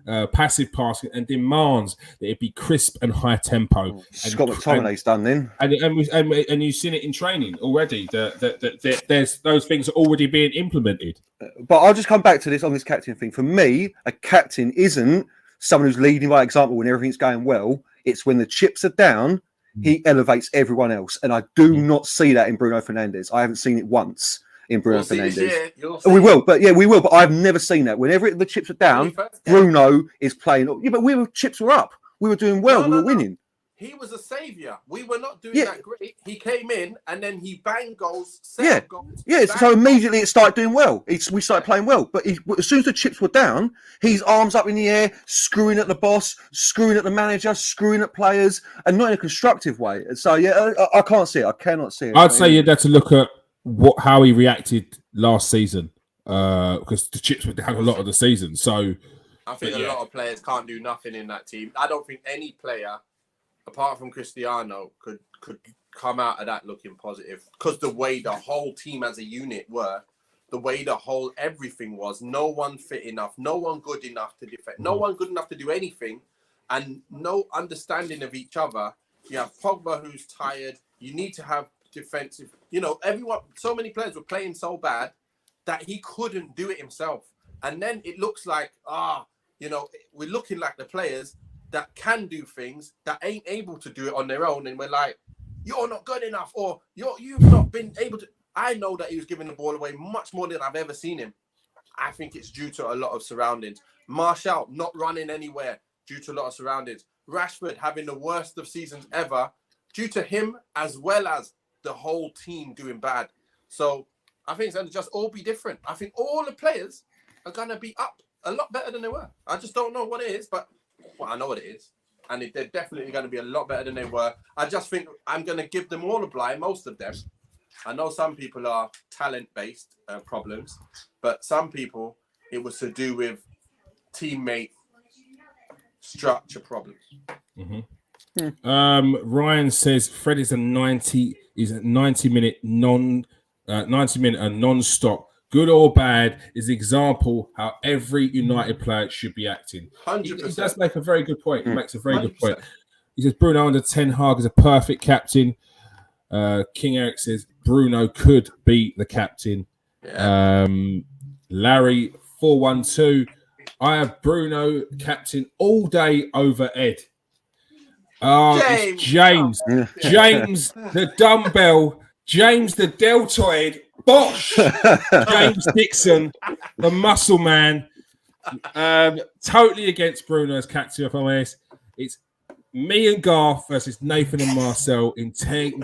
passing and demands that it be crisp and high tempo. Scott McTominay's done then. And you've seen it in training already. There's those things are already being implemented. But I'll just come back to this on this captain thing. For me, a captain isn't someone who's leading by example when everything's going well. It's when the chips are down, he elevates everyone else. And I do not see that in Bruno Fernandes. I haven't seen it once in Bruno Fernandes. We will, but I've never seen that. Whenever the chips are down, Bruno is playing. Yeah, but chips were up. We were doing well. We were winning. He was a saviour. We were not doing that great. He came in and then he banged goals. Goals, so immediately it started doing well. We started playing well. But as soon as the chips were down, his arms up in the air, screwing at the boss, screwing at the manager, screwing at players, and not in a constructive way. And so, I can't see it. I cannot see it. I'd say you'd have to look at how he reacted last season because the chips were down a lot of the season. So I think a lot of players can't do nothing in that team. I don't think any player, apart from Cristiano, could come out of that looking positive because the way the whole team as a unit were, the way the whole everything was, no one fit enough, no one good enough to defend, no one good enough to do anything, and no understanding of each other. You have Pogba who's tired. You need to have defensive. Everyone. So many players were playing so bad that he couldn't do it himself, and then it looks like we're looking like the players that can do things that ain't able to do it on their own, and we're like, you're not good enough, or you've not been able to. I know that he was giving the ball away much more than I've ever seen him. I think it's due to a lot of surroundings. Martial not running anywhere due to a lot of surroundings. Rashford having the worst of seasons ever due to him, as well as the whole team doing bad. So I think it's going to just all be different. I think all the players are going to be up a lot better than they were. I just don't know what it is, but I know what it is. And they're definitely going to be a lot better than they were. I just think I'm going to give them all a blind, most of them. I know some people are talent-based problems, but some people, it was to do with teammate structure problems. Ryan says Fred is a 90-minute non-stop. Good or bad is the example how every United player should be acting. 100%. He does make a very good point. He makes a very good point. He says Bruno under Ten Hag is a perfect captain. King Eric says Bruno could be the captain. Yeah. Larry 412. I have Bruno captain all day over Ed. James the dumbbell, James the deltoid, Bosh, James Dixon, the muscle man. Totally against Bruno as captain, if I'm honest. It's Me and Garth versus Nathan and Marcel in 10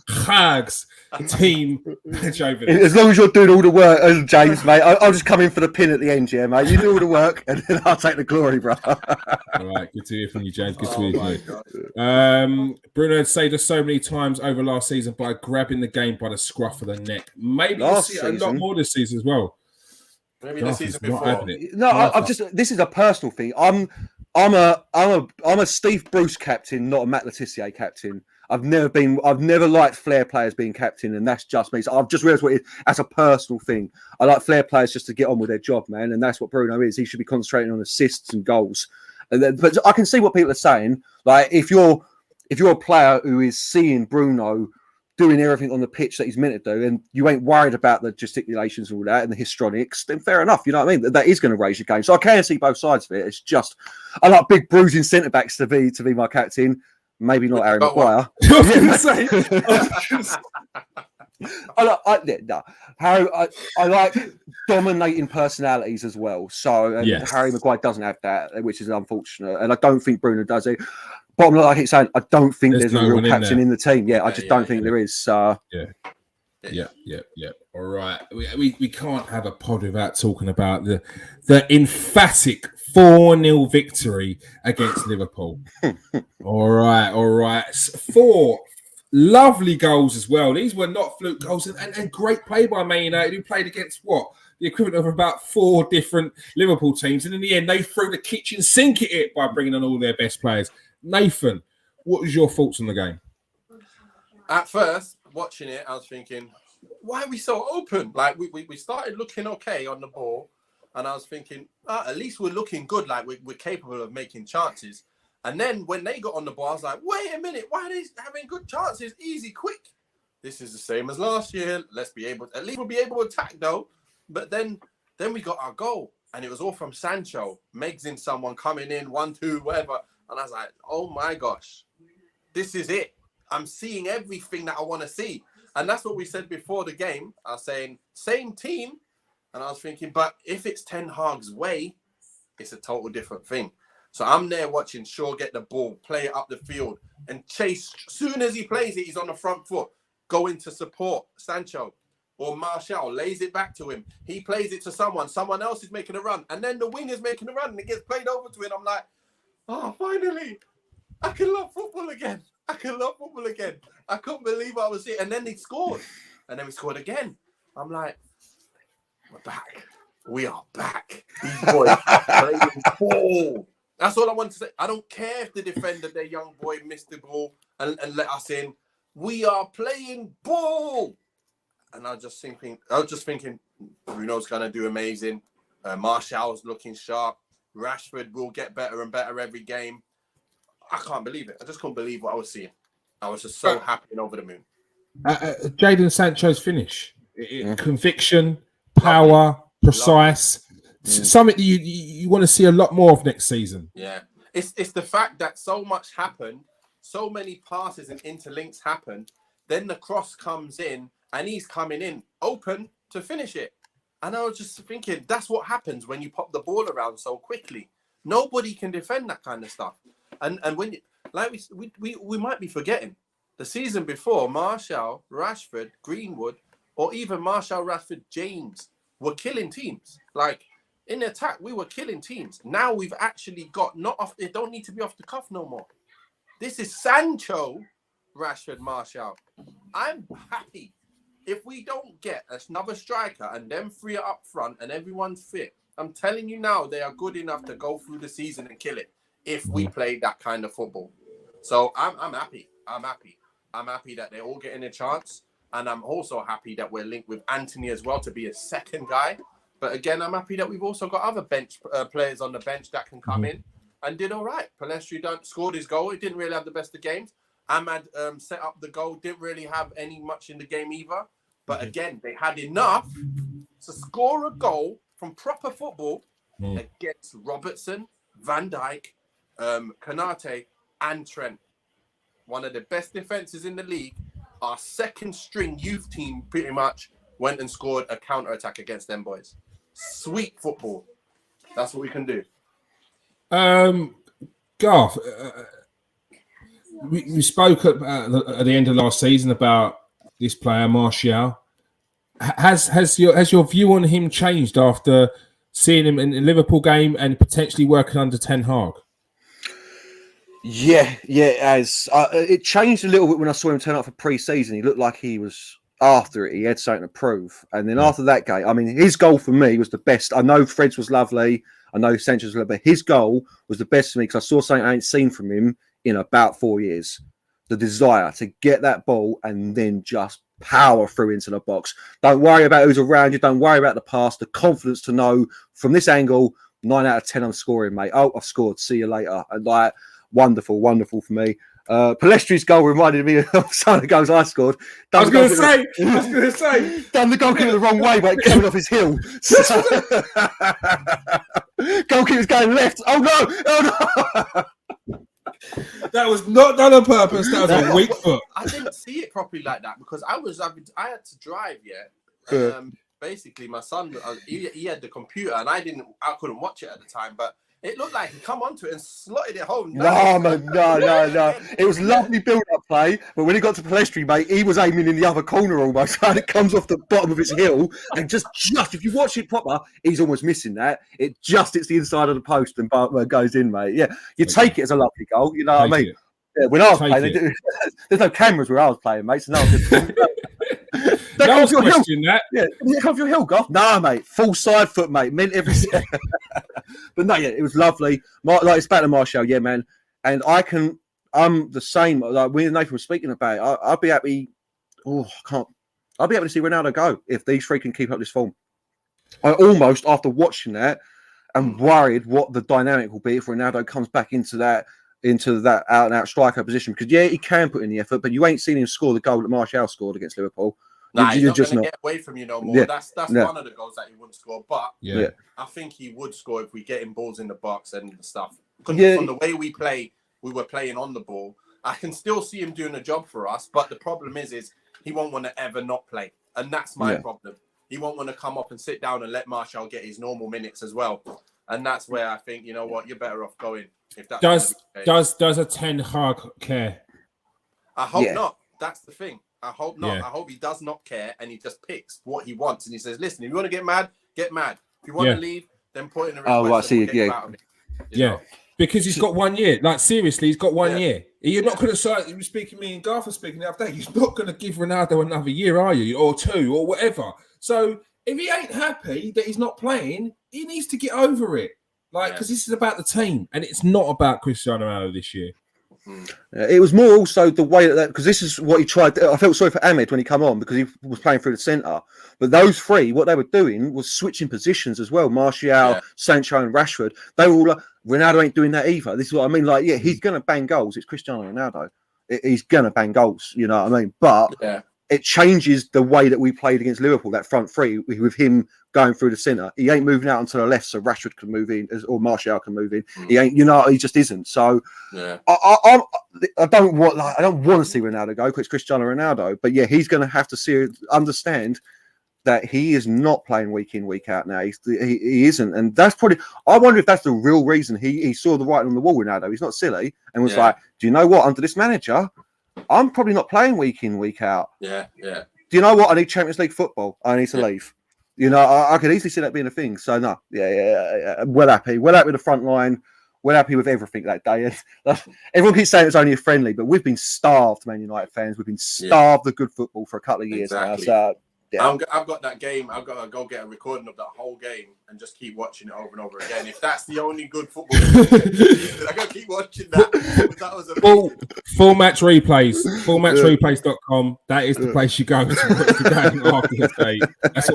Hag's team match over this. As long as you're doing all the work, James, mate, I'll just come in for the pin at the end, yeah, mate. You do all the work, and then I'll take the glory, bro. All right, good to hear from you, James. Good to hear from you. Bruno had saved us so many times over last season by grabbing the game by the scruff of the neck. Maybe we'll see it a lot more this season as well. Maybe the season before. No, I'm just. This is a personal thing. I'm a Steve Bruce captain, not a Matt Letizia captain. I've never liked flair players being captain, and that's just me. So I've just realised what it is as a personal thing. I like flair players just to get on with their job, man, and that's what Bruno is. He should be concentrating on assists and goals. But I can see what people are saying. Like if you're a player who is seeing Bruno doing everything on the pitch that he's meant to do, and you ain't worried about the gesticulations and all that and the histrionics, then fair enough. You know what I mean? That is going to raise your game. So I can see both sides of it. It's just I like big bruising centre backs to be my captain. Maybe not Harry Maguire. I like dominating personalities as well. So Harry Maguire doesn't have that, which is unfortunate, and I don't think Bruno does it. Bottom line, I keep saying, I don't think there's a real captain in the team. Yeah, I just don't think there is. Yeah. All right. We can't have a pod without talking about the emphatic 4-0 victory against Liverpool. All right. 4 lovely goals as well. These were not fluke goals and great play by Man United, who played against what? The equivalent of about 4 different Liverpool teams. And in the end, they threw the kitchen sink at it by bringing on all their best players. Nathan, what was your thoughts on the game? At first, watching it, I was thinking, why are we so open? Like, we started looking okay on the ball, and I was thinking, at least we're looking good, like we're capable of making chances. And then when they got on the ball, I was like, wait a minute, why are they having good chances? Easy, quick. This is the same as last year. At least we'll be able to attack, though. But then we got our goal, and it was all from Sancho. Megs in someone coming in, 1-2, whatever. And I was like, oh my gosh, this is it. I'm seeing everything that I want to see. And that's what we said before the game. I was saying, same team. And I was thinking, but if it's Ten Hag's way, it's a total different thing. So I'm there watching Shaw get the ball, play it up the field, and chase. Soon as he plays it, he's on the front foot, going to support Sancho. Or Martial lays it back to him. He plays it to someone. Someone else is making a run. And then the wing is making a run, and it gets played over to him. I'm like, oh, finally, I can love football again. I couldn't believe I was here. And then they scored. And then we scored again. I'm like, we're back. We are back. These boys are playing ball. That's all I want to say. I don't care if the defender, their young boy, missed the ball and let us in. We are playing ball. And I was just thinking, Bruno's going to do amazing. Martial's looking sharp. Rashford will get better and better every game. I can't believe it. I just couldn't believe what I was seeing. I was just so happy and over the moon. Jadon Sancho's finish. Conviction, power, precise. Something you want to see a lot more of next season. Yeah. It's the fact that so much happened, so many passes and interlinks happened, then the cross comes in and he's coming in open to finish it. And I was just thinking, that's what happens when you pop the ball around so quickly. Nobody can defend that kind of stuff. And when we might be forgetting the season before, Martial, Rashford, Greenwood, or even Martial, Rashford, James were killing teams. Like in the attack, we were killing teams. Now we've actually got it don't need to be off the cuff no more. This is Sancho, Rashford, Martial. I'm happy. If we don't get another striker and them 3 are up front and everyone's fit, I'm telling you now, they are good enough to go through the season and kill it if we play that kind of football. So I'm happy. I'm happy that they're all getting a chance. And I'm also happy that we're linked with Anthony as well to be a second guy. But again, I'm happy that we've also got other bench players on the bench that can come in and did all right. Palestri scored his goal. He didn't really have the best of games. Ahmad set up the goal. Didn't really have any much in the game either. But again, they had enough to score a goal from proper football against Robertson, Van Dijk, Konate, and Trent. One of the best defenses in the league. Our second string youth team pretty much went and scored a counter-attack against them boys. Sweet football. That's what we can do. Garth, we spoke at the end of last season about this player, Martial. Has your view on him changed after seeing him in the Liverpool game and potentially working under Ten Hag? Yeah, it has. It changed a little bit when I saw him turn up for pre-season. He looked like he was after it. He had something to prove. And then after that game, I mean, his goal for me was the best. I know Fred's was lovely. I know Sanchez was lovely. But his goal was the best for me because I saw something I ain't seen from him in about 4 years. The desire to get that ball and then just power through into the box. Don't worry about who's around you. Don't worry about the pass. The confidence to know from this angle, 9 out of 10 I'm scoring, mate. Oh, I've scored. See you later. And like, wonderful for me. Palestri's goal reminded me of some of the goals I scored. I was going to say, done the goalkeeper the wrong way, mate, coming off his heel. Goalkeeper's going left. Oh no! That was not done on purpose. That was a weak foot. I didn't see it properly like that because I had to drive. Basically, my son he had the computer and I couldn't watch it at the time, but it looked like he come onto it and slotted it home. No, man, no. It was lovely build-up play, but when he got to Palestri, mate, he was aiming in the other corner almost, and it comes off the bottom of his heel, and just if you watch it proper, he's almost missing that. It just hits the inside of the post and goes in, mate. Yeah, you take it as a lovely goal, you know what I mean? Yeah, when I was playing, there's no cameras where I was playing, mate, so no one could... No one's questioning that. Yeah, does it come off your heel, Goff? Nah, mate. Full side foot, mate. Meant every second. But no, yeah, it was lovely. Like it's back to Martial, yeah, man. And I'm the same. Like when Nathan was speaking about it, I'd be happy. I'd be happy to see Ronaldo go if these three can keep up this form. I almost, after watching that, am worried what the dynamic will be if Ronaldo comes back into that out and out striker position. Because yeah, he can put in the effort, but you ain't seen him score the goal that Martial scored against Liverpool. Nah, he's not going to get away from you no more. Yeah. That's one of the goals that he wouldn't score. But I think he would score if we get him balls in the box and stuff. From the way we were playing on the ball. I can still see him doing a job for us. But the problem is he won't want to ever not play. And that's my problem. He won't want to come up and sit down and let Martial get his normal minutes as well. And that's where I think, you know what, you're better off going. If that does a Ten Hag care? I hope not. That's the thing. I hope not. I hope he does not care and he just picks what he wants. And he says, listen, if you want to get mad, get mad. If you want to leave, then put in a request. Oh, I see. Yeah. Because he's got 1 year. Like, seriously, he's got 1 year. You're not going to say, you were speaking, me and Garth were speaking the other day, you're not going to give Ronaldo another year, are you? Or two, or whatever. So if he ain't happy that he's not playing, he needs to get over it. Like, because this is about the team and it's not about Cristiano Ronaldo this year. It was more also the way that because this is what he tried. I felt sorry for Ahmed when he come on because he was playing through the centre. But those three, what they were doing was switching positions as well. Martial, Sancho, and Rashford. They were all like, Ronaldo ain't doing that either. This is what I mean. Like, yeah, he's gonna bang goals. It's Cristiano Ronaldo. He's gonna bang goals. You know what I mean? But it changes the way that we played against Liverpool. That front three with him going through the centre. He ain't moving out onto the left, so Rashford can move in, or Martial can move in. He ain't, he just isn't. So I don't want to see Ronaldo go because it's Cristiano Ronaldo. But yeah, he's going to have to understand that he is not playing week in, week out now. He isn't, and that's probably. I wonder if that's the real reason he saw the writing on the wall. Ronaldo, he's not silly, and was like, "Do you know what? Under this manager, I'm probably not playing week in, week out. Yeah. Do you know what? I need Champions League football. I need to leave." I could easily see that being a thing. So no, well happy with the front line. We're happy with everything that day. And everyone keeps saying it's only a friendly, but we've been starved, Man United fans. We've been starved of good football for a couple of years now. So I've got that game. I've got to go get a recording of that whole game and just keep watching it over and over again. If that's the only good football, I got to keep watching that. That was full match replays. Fullmatchreplays.com. That is the place you go to watch the game after the game. That's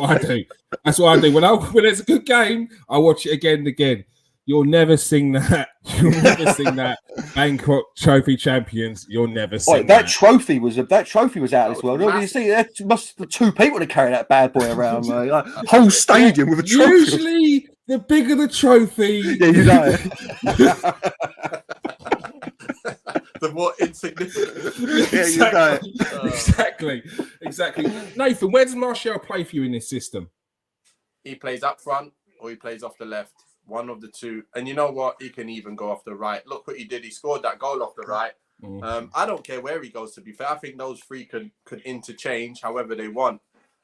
what I do. When it's a good game, I watch it again and again. You'll never sing that. You'll never sing that. Bangkok Trophy champions. You'll never sing that. Trophy was out of this world. You see, there must be 2 people to carry that bad boy around. Like, whole stadium with a trophy. Usually, the bigger the trophy, the more insignificant. Exactly. Nathan, where does Martial play for you in this system? He plays up front or he plays off the left. one of the two. And you know what? He can even go off the right. Look what he did. He scored that goal off the right. I don't care where he goes, to be fair. I think those three could interchange however they want.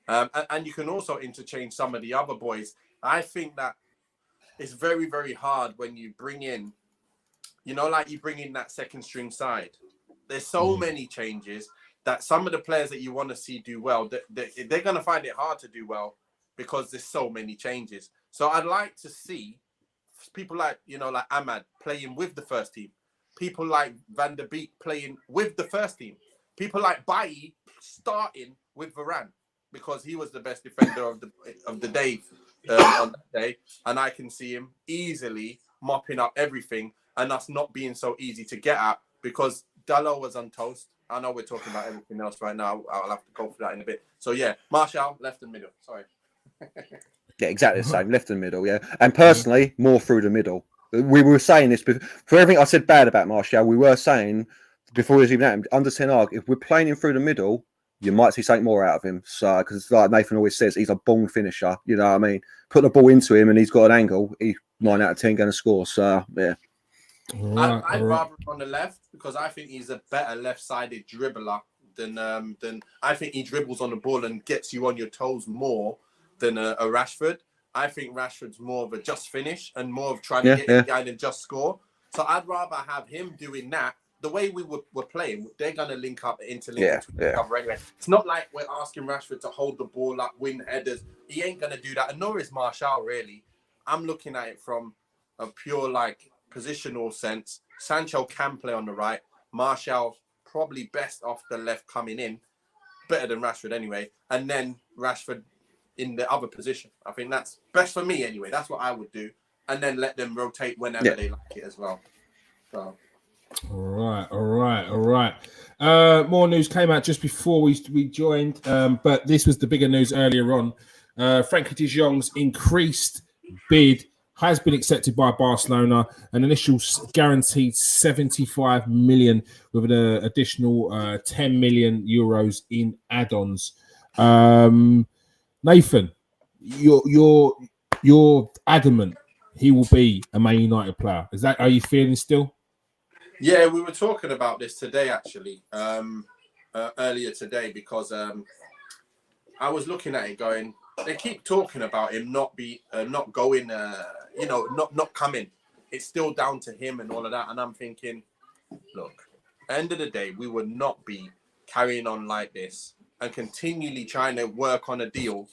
And you can also interchange some of the other boys. I think that it's very, very hard when you bring in, like you bring in that second string side. There's so many changes that some of the players that you want to see do well, they're going to find it hard to do well because there's so many changes. So I'd like to see people like, like Ahmad playing with the first team. People like Van der Beek playing with the first team. People like Bailly starting with Varane because he was the best defender of the day on that day. And I can see him easily mopping up everything and us not being so easy to get at because Dalot was on toast. I know we're talking about everything else right now. I'll have to go for that in a bit. So, yeah, Martial, left and middle. Sorry. Yeah, exactly the same. Left and middle, yeah. And personally, more through the middle. We were saying this for everything I said bad about Martial. We were saying before he was even at him, under Ten Hag, if we're playing him through the middle, you might see something more out of him. So, because like Nathan always says, he's a born finisher. You know what I mean? Put the ball into him and he's got an angle. He's 9 out of 10 going to score. So, yeah. I'd rather him on the left because I think he's a better left-sided dribbler than I think he dribbles on the ball and gets you on your toes more than a Rashford. I think Rashford's more of a just finish and more of trying to get in behind and just score. So I'd rather have him doing that. The way we were playing, they're going to link up, interlink between each other anyway. It's not like we're asking Rashford to hold the ball up, win headers. He ain't going to do that. And nor is Martial, really. I'm looking at it from a pure, positional sense. Sancho can play on the right. Martial probably best off the left coming in. Better than Rashford anyway. And then Rashford in the other position. I think that's best for me anyway. That's what I would do. And then let them rotate whenever they like it as well. So. All right. More news came out just before we joined, but this was the bigger news earlier on. Frankie de Jong's increased bid has been accepted by Barcelona, an initial guaranteed 75 million with an additional 10 million euros in add-ons. Nathan, you're adamant he will be a Man United player. Are you feeling still? Yeah, we were talking about this today, actually, earlier today, because I was looking at it going, they keep talking about him not going, not coming. It's still down to him and all of that. And I'm thinking, look, end of the day, we would not be carrying on like this and continually trying to work on a deal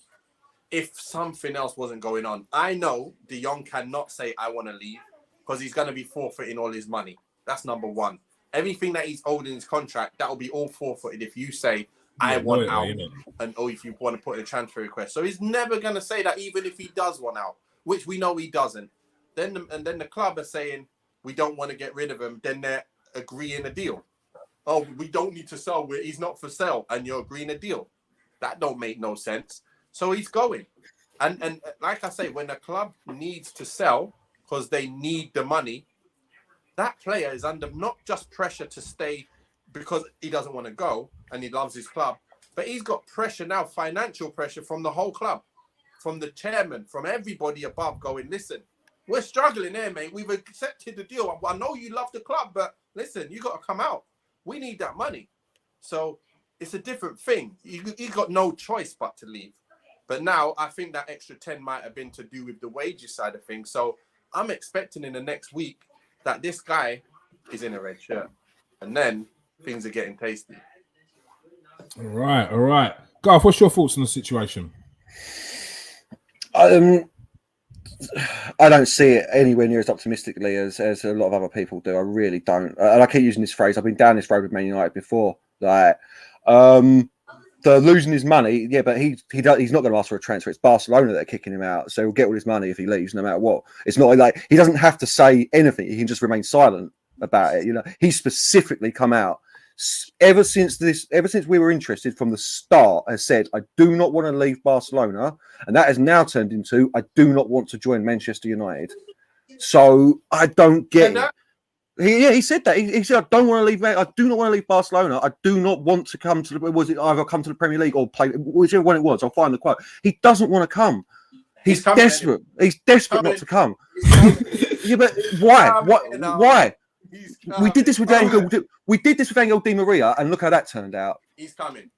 if something else wasn't going on. I know De Jong cannot say, I want to leave, because he's going to be forfeiting all his money. That's number one. Everything that he's owed in his contract, that will be all forfeited if you say, I want out, or if you want to put in a transfer request. So he's never going to say that, even if he does want out, which we know he doesn't. Then the club are saying, we don't want to get rid of him. Then they're agreeing a deal. Oh, we don't need to sell. He's not for sale, and you're agreeing a deal. That don't make no sense. So he's going. And like I say, when the club needs to sell because they need the money, that player is under not just pressure to stay because he doesn't want to go and he loves his club, but he's got pressure now, financial pressure from the whole club, from the chairman, from everybody above going, listen, we're struggling here, mate. We've accepted the deal. I know you love the club, but listen, you got to come out. We need that money. So it's a different thing. You got no choice but to leave. But now I think that extra 10 might have been to do with the wages side of things. So I'm expecting in the next week that this guy is in a red shirt. And then things are getting tasty. All right. Garth, what's your thoughts on the situation? I don't see it anywhere near as optimistically as a lot of other people do. I really don't. And I keep using this phrase. I've been down this road with Man United before. The losing his money, yeah, but he's not going to ask for a transfer. It's Barcelona that are kicking him out, so he'll get all his money if he leaves, no matter what. It's not like he doesn't have to say anything. He can just remain silent about it. He's specifically come out ever since we were interested from the start, has said, I do not want to leave Barcelona, and that has now turned into I do not want to join Manchester United. So I don't get it. He said that. He said, I don't want to leave. I do not want to leave Barcelona. I do not want to come to either come to the Premier League or play, whichever one it was. I'll find the quote. He doesn't want to come. He's coming, desperate. He's desperate not to come. Yeah, but why? Why? We did this with Angel. We did this with Angel Di Maria, and look how that turned out. He's coming.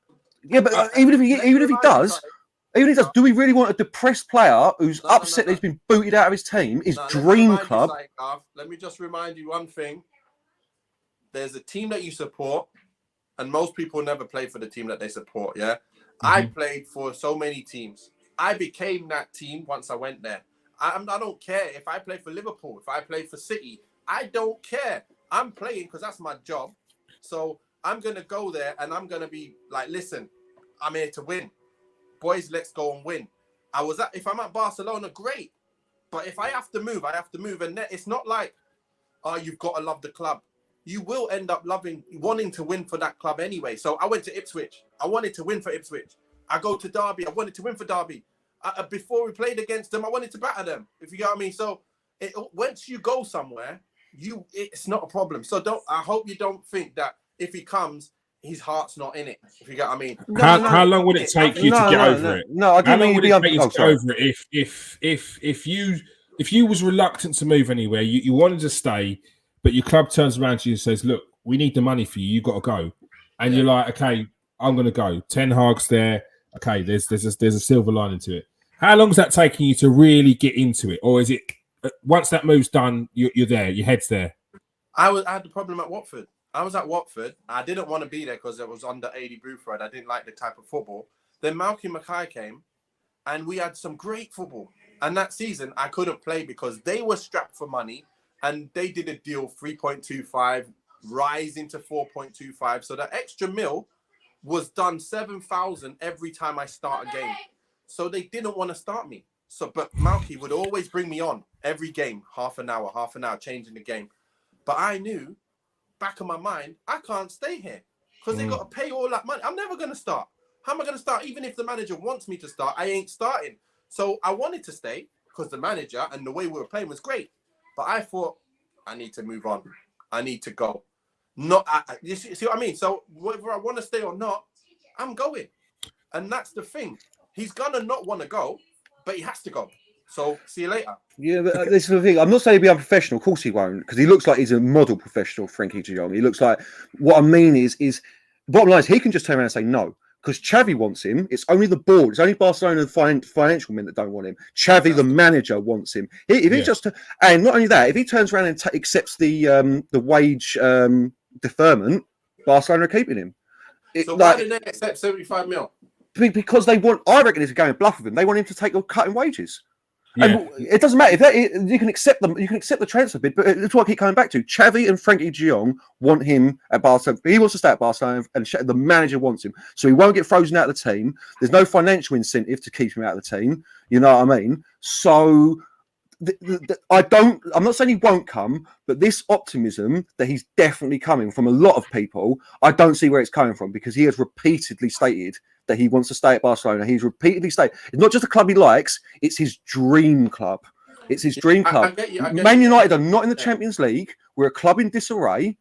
Yeah, but even if he does, do we really want a depressed player who's upset that he's been booted out of his team, his dream club? Let me just remind you one thing. There's a team that you support, and most people never play for the team that they support. Yeah, I played for so many teams. I became that team once I went there. I don't care if I play for Liverpool, if I play for City. I don't care. I'm playing because that's my job. So I'm going to go there and I'm going to be like, listen, I'm here to win. Boys, let's go and win. If I'm at Barcelona, great. But if I have to move, I have to move. And it's not like, oh, you've got to love the club. You will end up wanting to win for that club anyway. So I went to Ipswich. I wanted to win for Ipswich. I go to Derby. I wanted to win for Derby. Before we played against them, I wanted to batter them, if you get what I mean. So once you go somewhere, it's not a problem. So I hope you don't think that if he comes, his heart's not in it, if you get what I mean. How long would it take you to get over it? No, I didn't mean to be over it if you was reluctant to move anywhere, you wanted to stay, but your club turns around to you and says, look, we need the money for you, you got to go. And you're like, okay, I'm going to go. Ten Hag's there. Okay, there's a silver lining to it. How long is that taking you to really get into it? Or is it, once that move's done, you're there, your head's there? I had the problem at Watford. I was at Watford. I didn't want to be there because it was under 80 Boothroyd. I didn't like the type of football. Then Malky Mackay came and we had some great football. And that season, I couldn't play because they were strapped for money and they did a deal 3.25, rising to 4.25. So the extra mil was done 7,000 every time I start a game. So they didn't want to start me. But Malky would always bring me on every game, half an hour, changing the game. But I knew, back of my mind, I can't stay here because they got to pay all that money. I'm never going to start. How am I going to start? Even if the manager wants me to start, I ain't starting. So I wanted to stay because the manager and the way we were playing was great. But I thought, I need to move on. I need to go. You see what I mean? So whether I want to stay or not, I'm going. And that's the thing. He's going to not want to go, but he has to go. So see you later. Yeah, but this is the thing. I'm not saying he'll be unprofessional. Of course he won't, because he looks like he's a model professional, Frankie de Jong. He looks like, what I mean is bottom line is he can just turn around and say no, because Xavi wants him. It's only the board. It's only Barcelona, the financial men that don't want him. Xavi, the manager, wants him. And not only that, if he turns around and accepts the wage deferment, Barcelona are keeping him. So why did they accept 75 mil? Because they want, I reckon it's a game of bluff with him. They want him to take a cut in wages. Yeah. And it doesn't matter if you can accept them. You can accept the transfer bid, but it's what I keep coming back to. Xavi and Frankie de Jong want him at Barcelona. He wants to stay at Barcelona, and the manager wants him, so he won't get frozen out of the team. There's no financial incentive to keep him out of the team. You know what I mean? So I'm not saying he won't come, but this optimism that he's definitely coming from a lot of people, I don't see where it's coming from, because he has repeatedly stated that he wants to stay at Barcelona. He's repeatedly stated it's not just a club he likes, it's his dream club. It's his dream club. Man United are not in the Champions League. We're a club in disarray.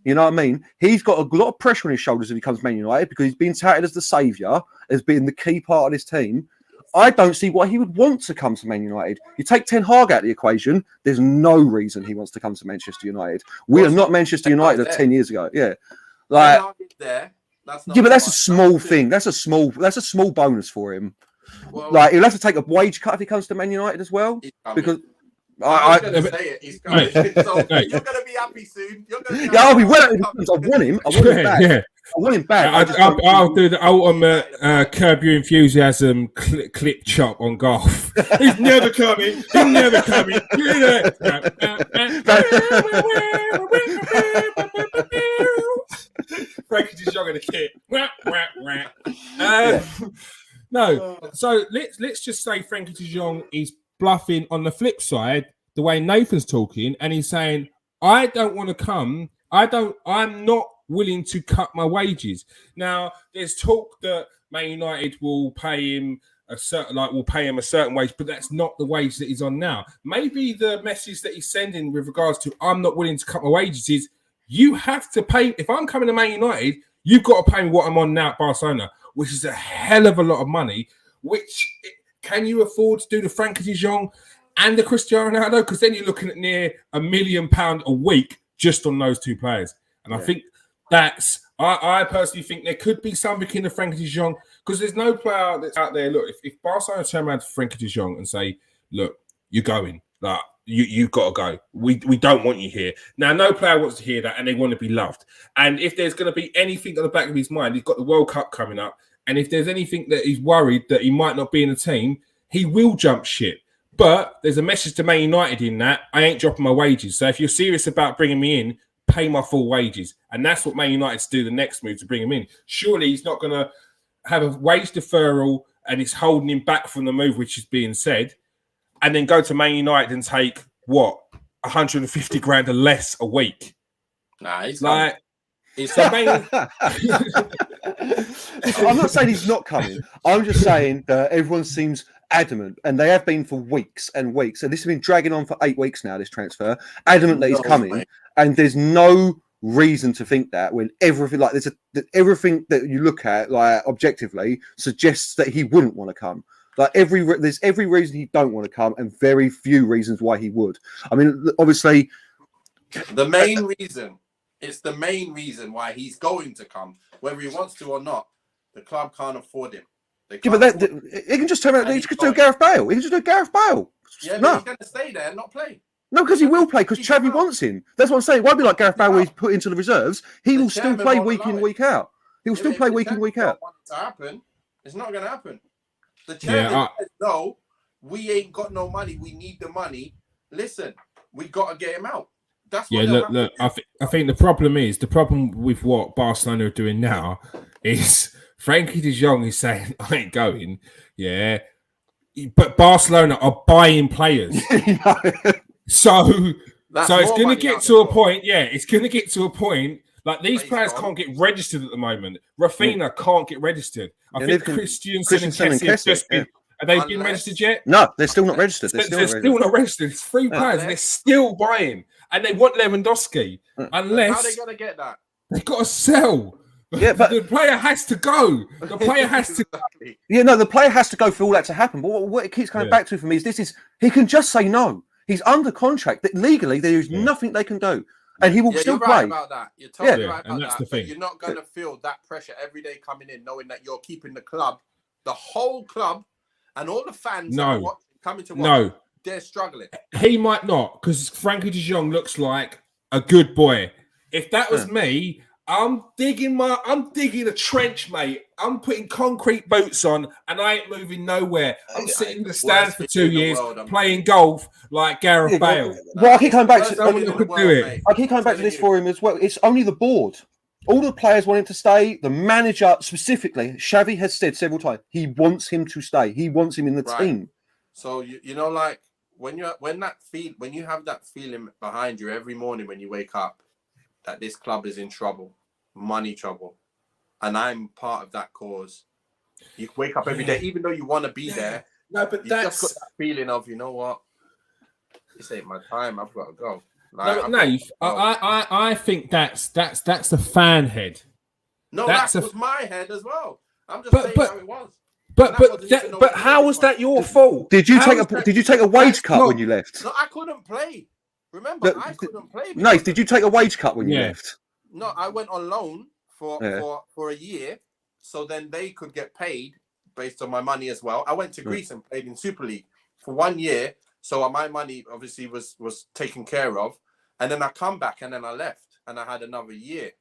You know what I mean? He's got a lot of pressure on his shoulders if he comes to Man United, because he's been touted as the saviour, as being the key part of this team. I don't see why he would want to come to Man United. You take Ten Hag out of the equation, there's no reason he wants to come to Manchester United. We are not Manchester United of 10 years ago. Yeah. Like, but that's a small thing. That's a small bonus for him. Well, like, he'll have to take a wage cut if he comes to Man United as well. Because I was going to say it. He's coming. So you're going to be happy soon. I'll be well. I want him. I want him back. Yeah. I want him back. I'll do the ultimate Curb Your Enthusiasm clip chop on golf. He's never coming. He's never coming. Frankie de Jong in the kit. No, so let's just say Frankie de Jong is bluffing on the flip side, the way Nathan's talking, and he's saying, I don't want to come. I'm not willing to cut my wages. Now, there's talk that Man United will pay him a certain wage, but that's not the wage that he's on now. Maybe the message that he's sending with regards to I'm not willing to cut my wages is, you have to pay. If I'm coming to Man United, you've got to pay me what I'm on now at Barcelona, which is a hell of a lot of money, which can you afford to do the Frankie de Jong and the Cristiano Ronaldo? Because then you're looking at near £1 million a week just on those two players. And I think I personally think there could be something in the Frankie de Jong, because there's no player that's out there. Look, if Barcelona turn around to Frankie de Jong and say, look, you're going, like, you've got to go. We don't want you here. Now, no player wants to hear that, and they want to be loved. And if there's going to be anything at the back of his mind, he's got the World Cup coming up, and if there's anything that he's worried that he might not be in the team, he will jump ship. But there's a message to Man United in that I ain't dropping my wages. So if you're serious about bringing me in, pay my full wages. And that's what Man United do the next move to bring him in. Surely he's not going to have a wage deferral and it's holding him back from the move, which is being said, and then go to Man United and take, 150 grand or less a week. Nah, he's like, I'm not saying he's not coming. I'm just saying that everyone seems adamant, and they have been for weeks and weeks. And this has been dragging on for 8 weeks now, this transfer. Adamant that he's coming, mate. And there's no reason to think that when everything, like, everything that you look at, like, objectively, suggests that he wouldn't want to come. Like, there's every reason he don't want to come, and very few reasons why he would. I mean, obviously, the main reason. It's the main reason why he's going to come, whether he wants to or not. The club can't afford him. He can just turn around. He can do Gareth Bale. He can just do Gareth Bale. Yeah, but he's going to stay there and not play. No, because he will play, because Xavi wants him. That's what I'm saying. It won't be like Gareth Bale where he's put into the reserves. He will still play week in, week out. He will still play week in, week out. To happen, it's not going to happen. The chairman says, no, we ain't got no money. We need the money. Listen, we got to get him out. That's what look. I think the problem with what Barcelona are doing now is Frankie de Jong is saying, I ain't going. Yeah. But Barcelona are buying players. So it's going to get to a point. Yeah, it's going to get to a point. Like, these players can't get registered at the moment. Rafinha can't get registered. I think Christensen and Kessie have just been. Are they been registered yet? No, they're still not registered. They're still not registered. It's 3 players, and they're still buying. And they want Lewandowski. Unless... How are they going to get that? They've got to sell. Yeah, but the player has to go. The player has to go. Yeah, no, the player has to go for all that to happen. But what it keeps coming back to for me is he can just say no. He's under contract. Legally, there is nothing they can do. And he will still you're play. Right about that. You're totally right about that's that. The thing. You're not going to feel that pressure every day coming in, knowing that you're keeping the club, the whole club, and all the fans coming to watch. They're struggling. He might not, because Frankie de Jong looks like a good boy. If that was me, I'm digging a trench, mate. I'm putting concrete boots on, and I ain't moving nowhere. I'm sitting in the stands for 2 years, playing golf like Gareth Bale. Well, I keep coming back to this for him as well. It's only the board. All the players want him to stay. The manager specifically, Xavi has said several times, he wants him to stay. He wants him in the team. So you know, like when you have that feeling behind you every morning when you wake up that this club is in trouble, money trouble, and I'm part of that cause. You wake up every day, even though you want to be there. No, but you just got that feeling of, you know what, this ain't my time. I've got to go. I think that's the fan head. No, that was my head as well. I'm just saying how it was. But how was that your fault? Did you take a wage cut when you left? No, I couldn't play. Remember, I couldn't play. No, did you take a wage cut when you left? No, I went on loan for a year, so then they could get paid based on my money as well. I went to Greece and played in Super League for 1 year, so my money obviously was taken care of. And then I come back and then I left and I had another year.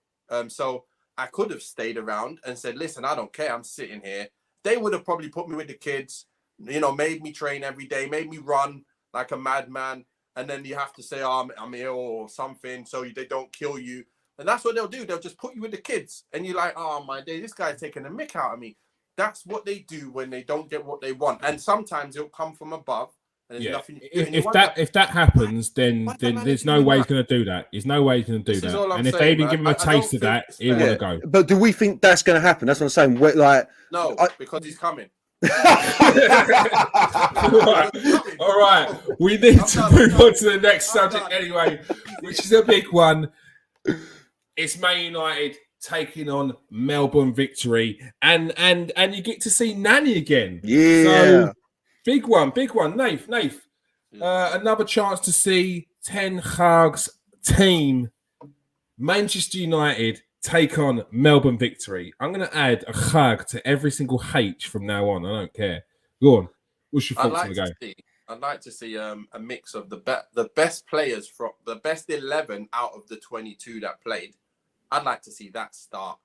So I could have stayed around and said, listen, I don't care. I'm sitting here. They would have probably put me with the kids, made me train every day, made me run like a madman. And then you have to say, oh, I'm ill or something, so they don't kill you. And that's what they'll do. They'll just put you with the kids. And you're like, oh, my day, this guy's taking a mick out of me. That's what they do when they don't get what they want. And sometimes it'll come from above. And there's nothing you can do. If that happens, then there's no way he's going to do that. There's no way he's going to do that. And if they even give him a taste of that, he want to go. But do we think that's going to happen? That's what I'm saying. No, because he's coming. All right. We need to move on to the next subject anyway, which is a big one. It's Man United taking on Melbourne Victory, and you get to see Nani again. Yeah. So Big one. Nath. Another chance to see Ten Hag's team, Manchester United, take on Melbourne Victory. I'm going to add a Hag to every single H from now on. I don't care. Go on. What's your thoughts on the game? I'd like to see a mix of the best players from the best 11 out of the 22 that played. I'd like to see that start.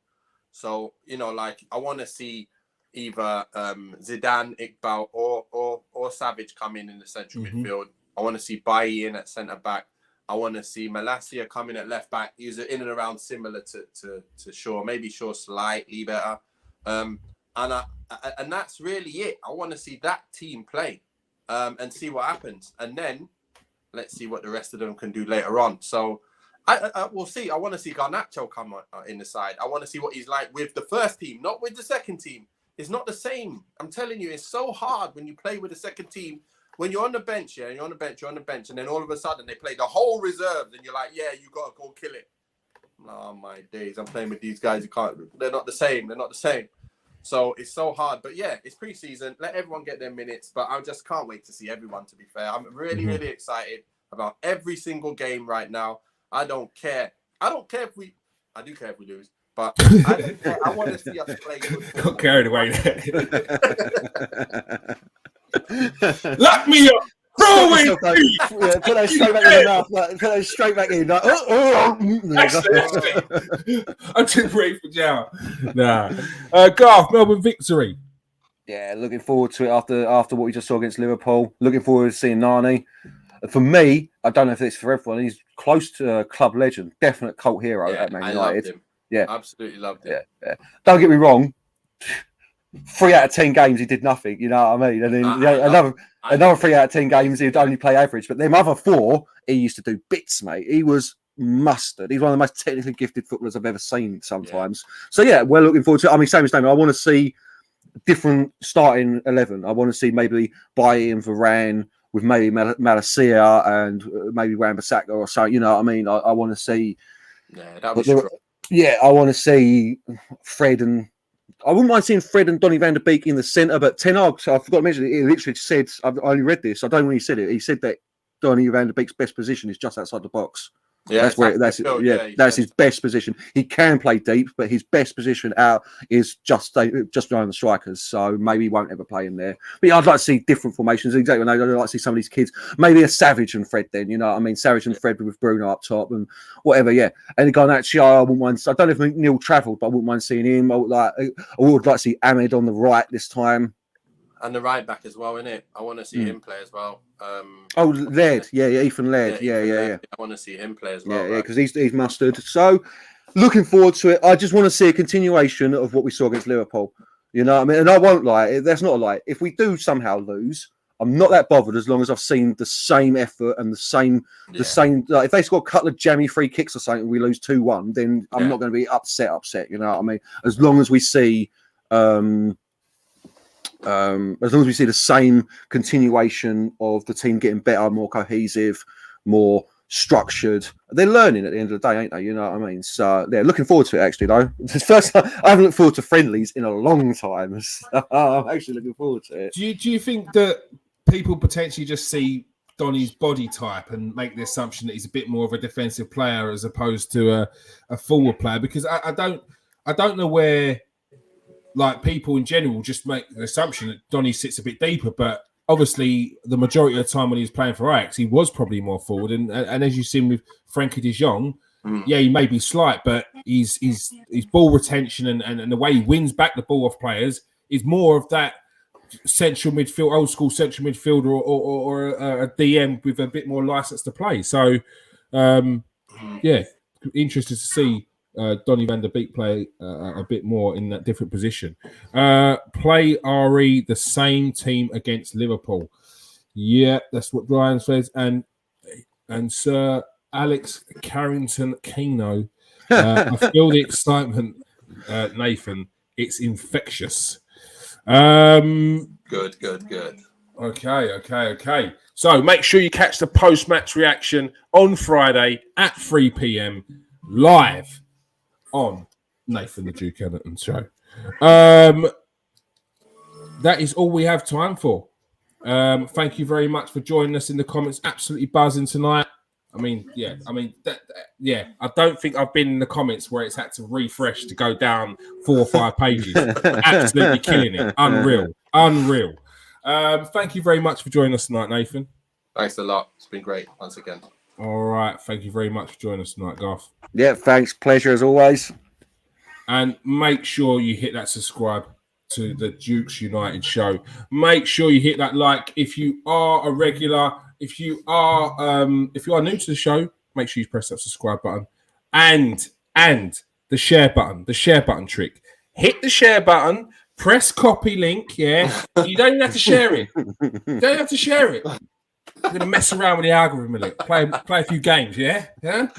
So, like I want to see either Zidane, Iqbal, or Savage come in the central midfield. I want to see Bailly in at centre back. I want to see Malacia come in at left back. He's in and around similar to Shaw, maybe Shaw slightly better. And that's really it. I want to see that team play and see what happens. And then let's see what the rest of them can do later on. So we'll see. I want to see Garnacho come in the side. I want to see what he's like with the first team, not with the second team. It's not the same. I'm telling you, it's so hard when you play with the second team. When you're on the bench, and then all of a sudden they play the whole reserves, and you're like, yeah, you got to go kill it. Oh, my days. I'm playing with these guys. They're not the same. So it's so hard. But yeah, it's preseason. Let everyone get their minutes. But I just can't wait to see everyone, to be fair. I'm really, really excited about every single game right now. I don't care. I do care if we lose. But I don't care. I want to see us play good football. Got carried away there. Lock me up. Throw away. Put those straight back in the mouth. Put those straight back in. I'm too brave for Jow. Garth, Melbourne Victory. Yeah, looking forward to it after what we just saw against Liverpool. Looking forward to seeing Nani. For me, I don't know if it's for everyone. He's close to a club legend, definite cult hero at Man United. Loved him. Yeah, absolutely loved him. Yeah. Don't get me wrong. 3 out of 10 games he did nothing. You know what I mean? And then another 3 out of 10 games he'd only play average. But them other 4, he used to do bits, mate. He was mustard. He's one of the most technically gifted footballers I've ever seen. Sometimes. Yeah. So yeah, we're looking forward to it. I mean, same as Damien. I want to see different starting 11. I want to see maybe Bailly and Varane with maybe Malacia and maybe Wan-Bissaka or so. You know what I mean? I want to see. Yeah, that was true. Yeah, I want to see Fred and. I wouldn't mind seeing Fred and Donny van der Beek in the centre, but Ten Hag, I forgot to mention it, he literally said, I only read this, I don't know when he said it, he said that Donny van der Beek's best position is just outside the box. Yeah, that's his best position. He can play deep, but his best position out is just behind the strikers. So maybe he won't ever play in there. But yeah, I'd like to see different formations. Exactly. I'd like to see some of these kids. Maybe a Savage and Fred. Then I mean, Savage and Fred with Bruno up top and whatever. Yeah, and Garnacho, I wouldn't mind. I don't know if Neil travelled, but I wouldn't mind seeing him. I would like to see Ahmed on the right this time. And the right back as well, innit? I want to see him play as well. Laird. Yeah, Ethan Laird. Yeah. I want to see him play as well. Yeah, because he's mustard. So, looking forward to it. I just want to see a continuation of what we saw against Liverpool. You know what I mean? And I won't lie. That's not a lie. If we do somehow lose, I'm not that bothered as long as I've seen the same effort and the same. Like, if they score a couple of jammy free kicks or something and we lose 2-1, then I'm not going to be upset. You know what I mean? As long as we see... as long as we see the same continuation of the team getting better, more cohesive, more structured, they're learning at the end of the day, ain't they? You know what I mean? So they're looking forward to it. Actually, though, it's the first time I haven't looked forward to friendlies in a long time. So I'm actually looking forward to it. Do you think that people potentially just see Donny's body type and make the assumption that he's a bit more of a defensive player as opposed to a forward player? Because I don't know where. Like, people in general just make the assumption that Donny sits a bit deeper, but obviously the majority of the time when he was playing for Ajax, he was probably more forward. And as you've seen with Frankie de Jong, yeah, he may be slight, but his ball retention and the way he wins back the ball off players is more of that central midfield, old school central midfielder or a DM with a bit more license to play. So, yeah, interested to see Donny van der Beek play a bit more in that different position. Play RE the same team against Liverpool. Yeah, that's what Ryan says. And Sir Alex Carrington Keno. I feel the excitement, Nathan. It's infectious. Good. Okay. So make sure you catch the post-match reaction on Friday at 3 p.m. live on Nathan the Duke Ellington show. That is all we have time for. Thank you very much for joining us in the comments. Absolutely buzzing tonight. I don't think I've been in the comments where it's had to refresh to go down 4 or 5 pages. Absolutely killing it. Unreal. Thank you very much for joining us tonight, Nathan. Thanks a lot. It's been great once again. All right. Thank you very much for joining us tonight, Garth. Yeah, thanks. Pleasure as always. And make sure you hit that subscribe to the Dukes United show. Make sure you hit that like if you are a regular. If you are new to the show, make sure you press that subscribe button and the share button trick. Hit the share button, press copy link. Yeah, you don't even have to share it. We're gonna mess around with the algorithm a little. Play a few games. Yeah. Right?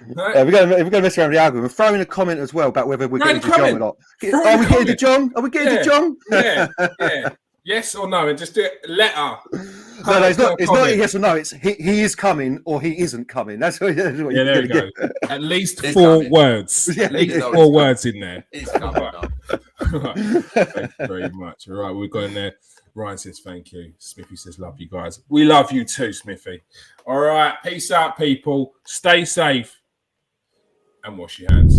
We're gonna mess around with the algorithm. Throw in a comment as well about whether we're getting to Jong or not. Are we getting to Jong? Are we getting to Jong? Yeah. Yes or no, and just do it letter. No, it's not a yes or no. It's he is coming or he isn't coming. That's what there we go. At least 4 words. Yeah, At least 4 words in there. He's coming up. Thank you very much. All right, we've got in there. Ryan says thank you. Smithy says love you guys. We love you too, Smithy. All right, peace out, people. Stay safe and wash your hands.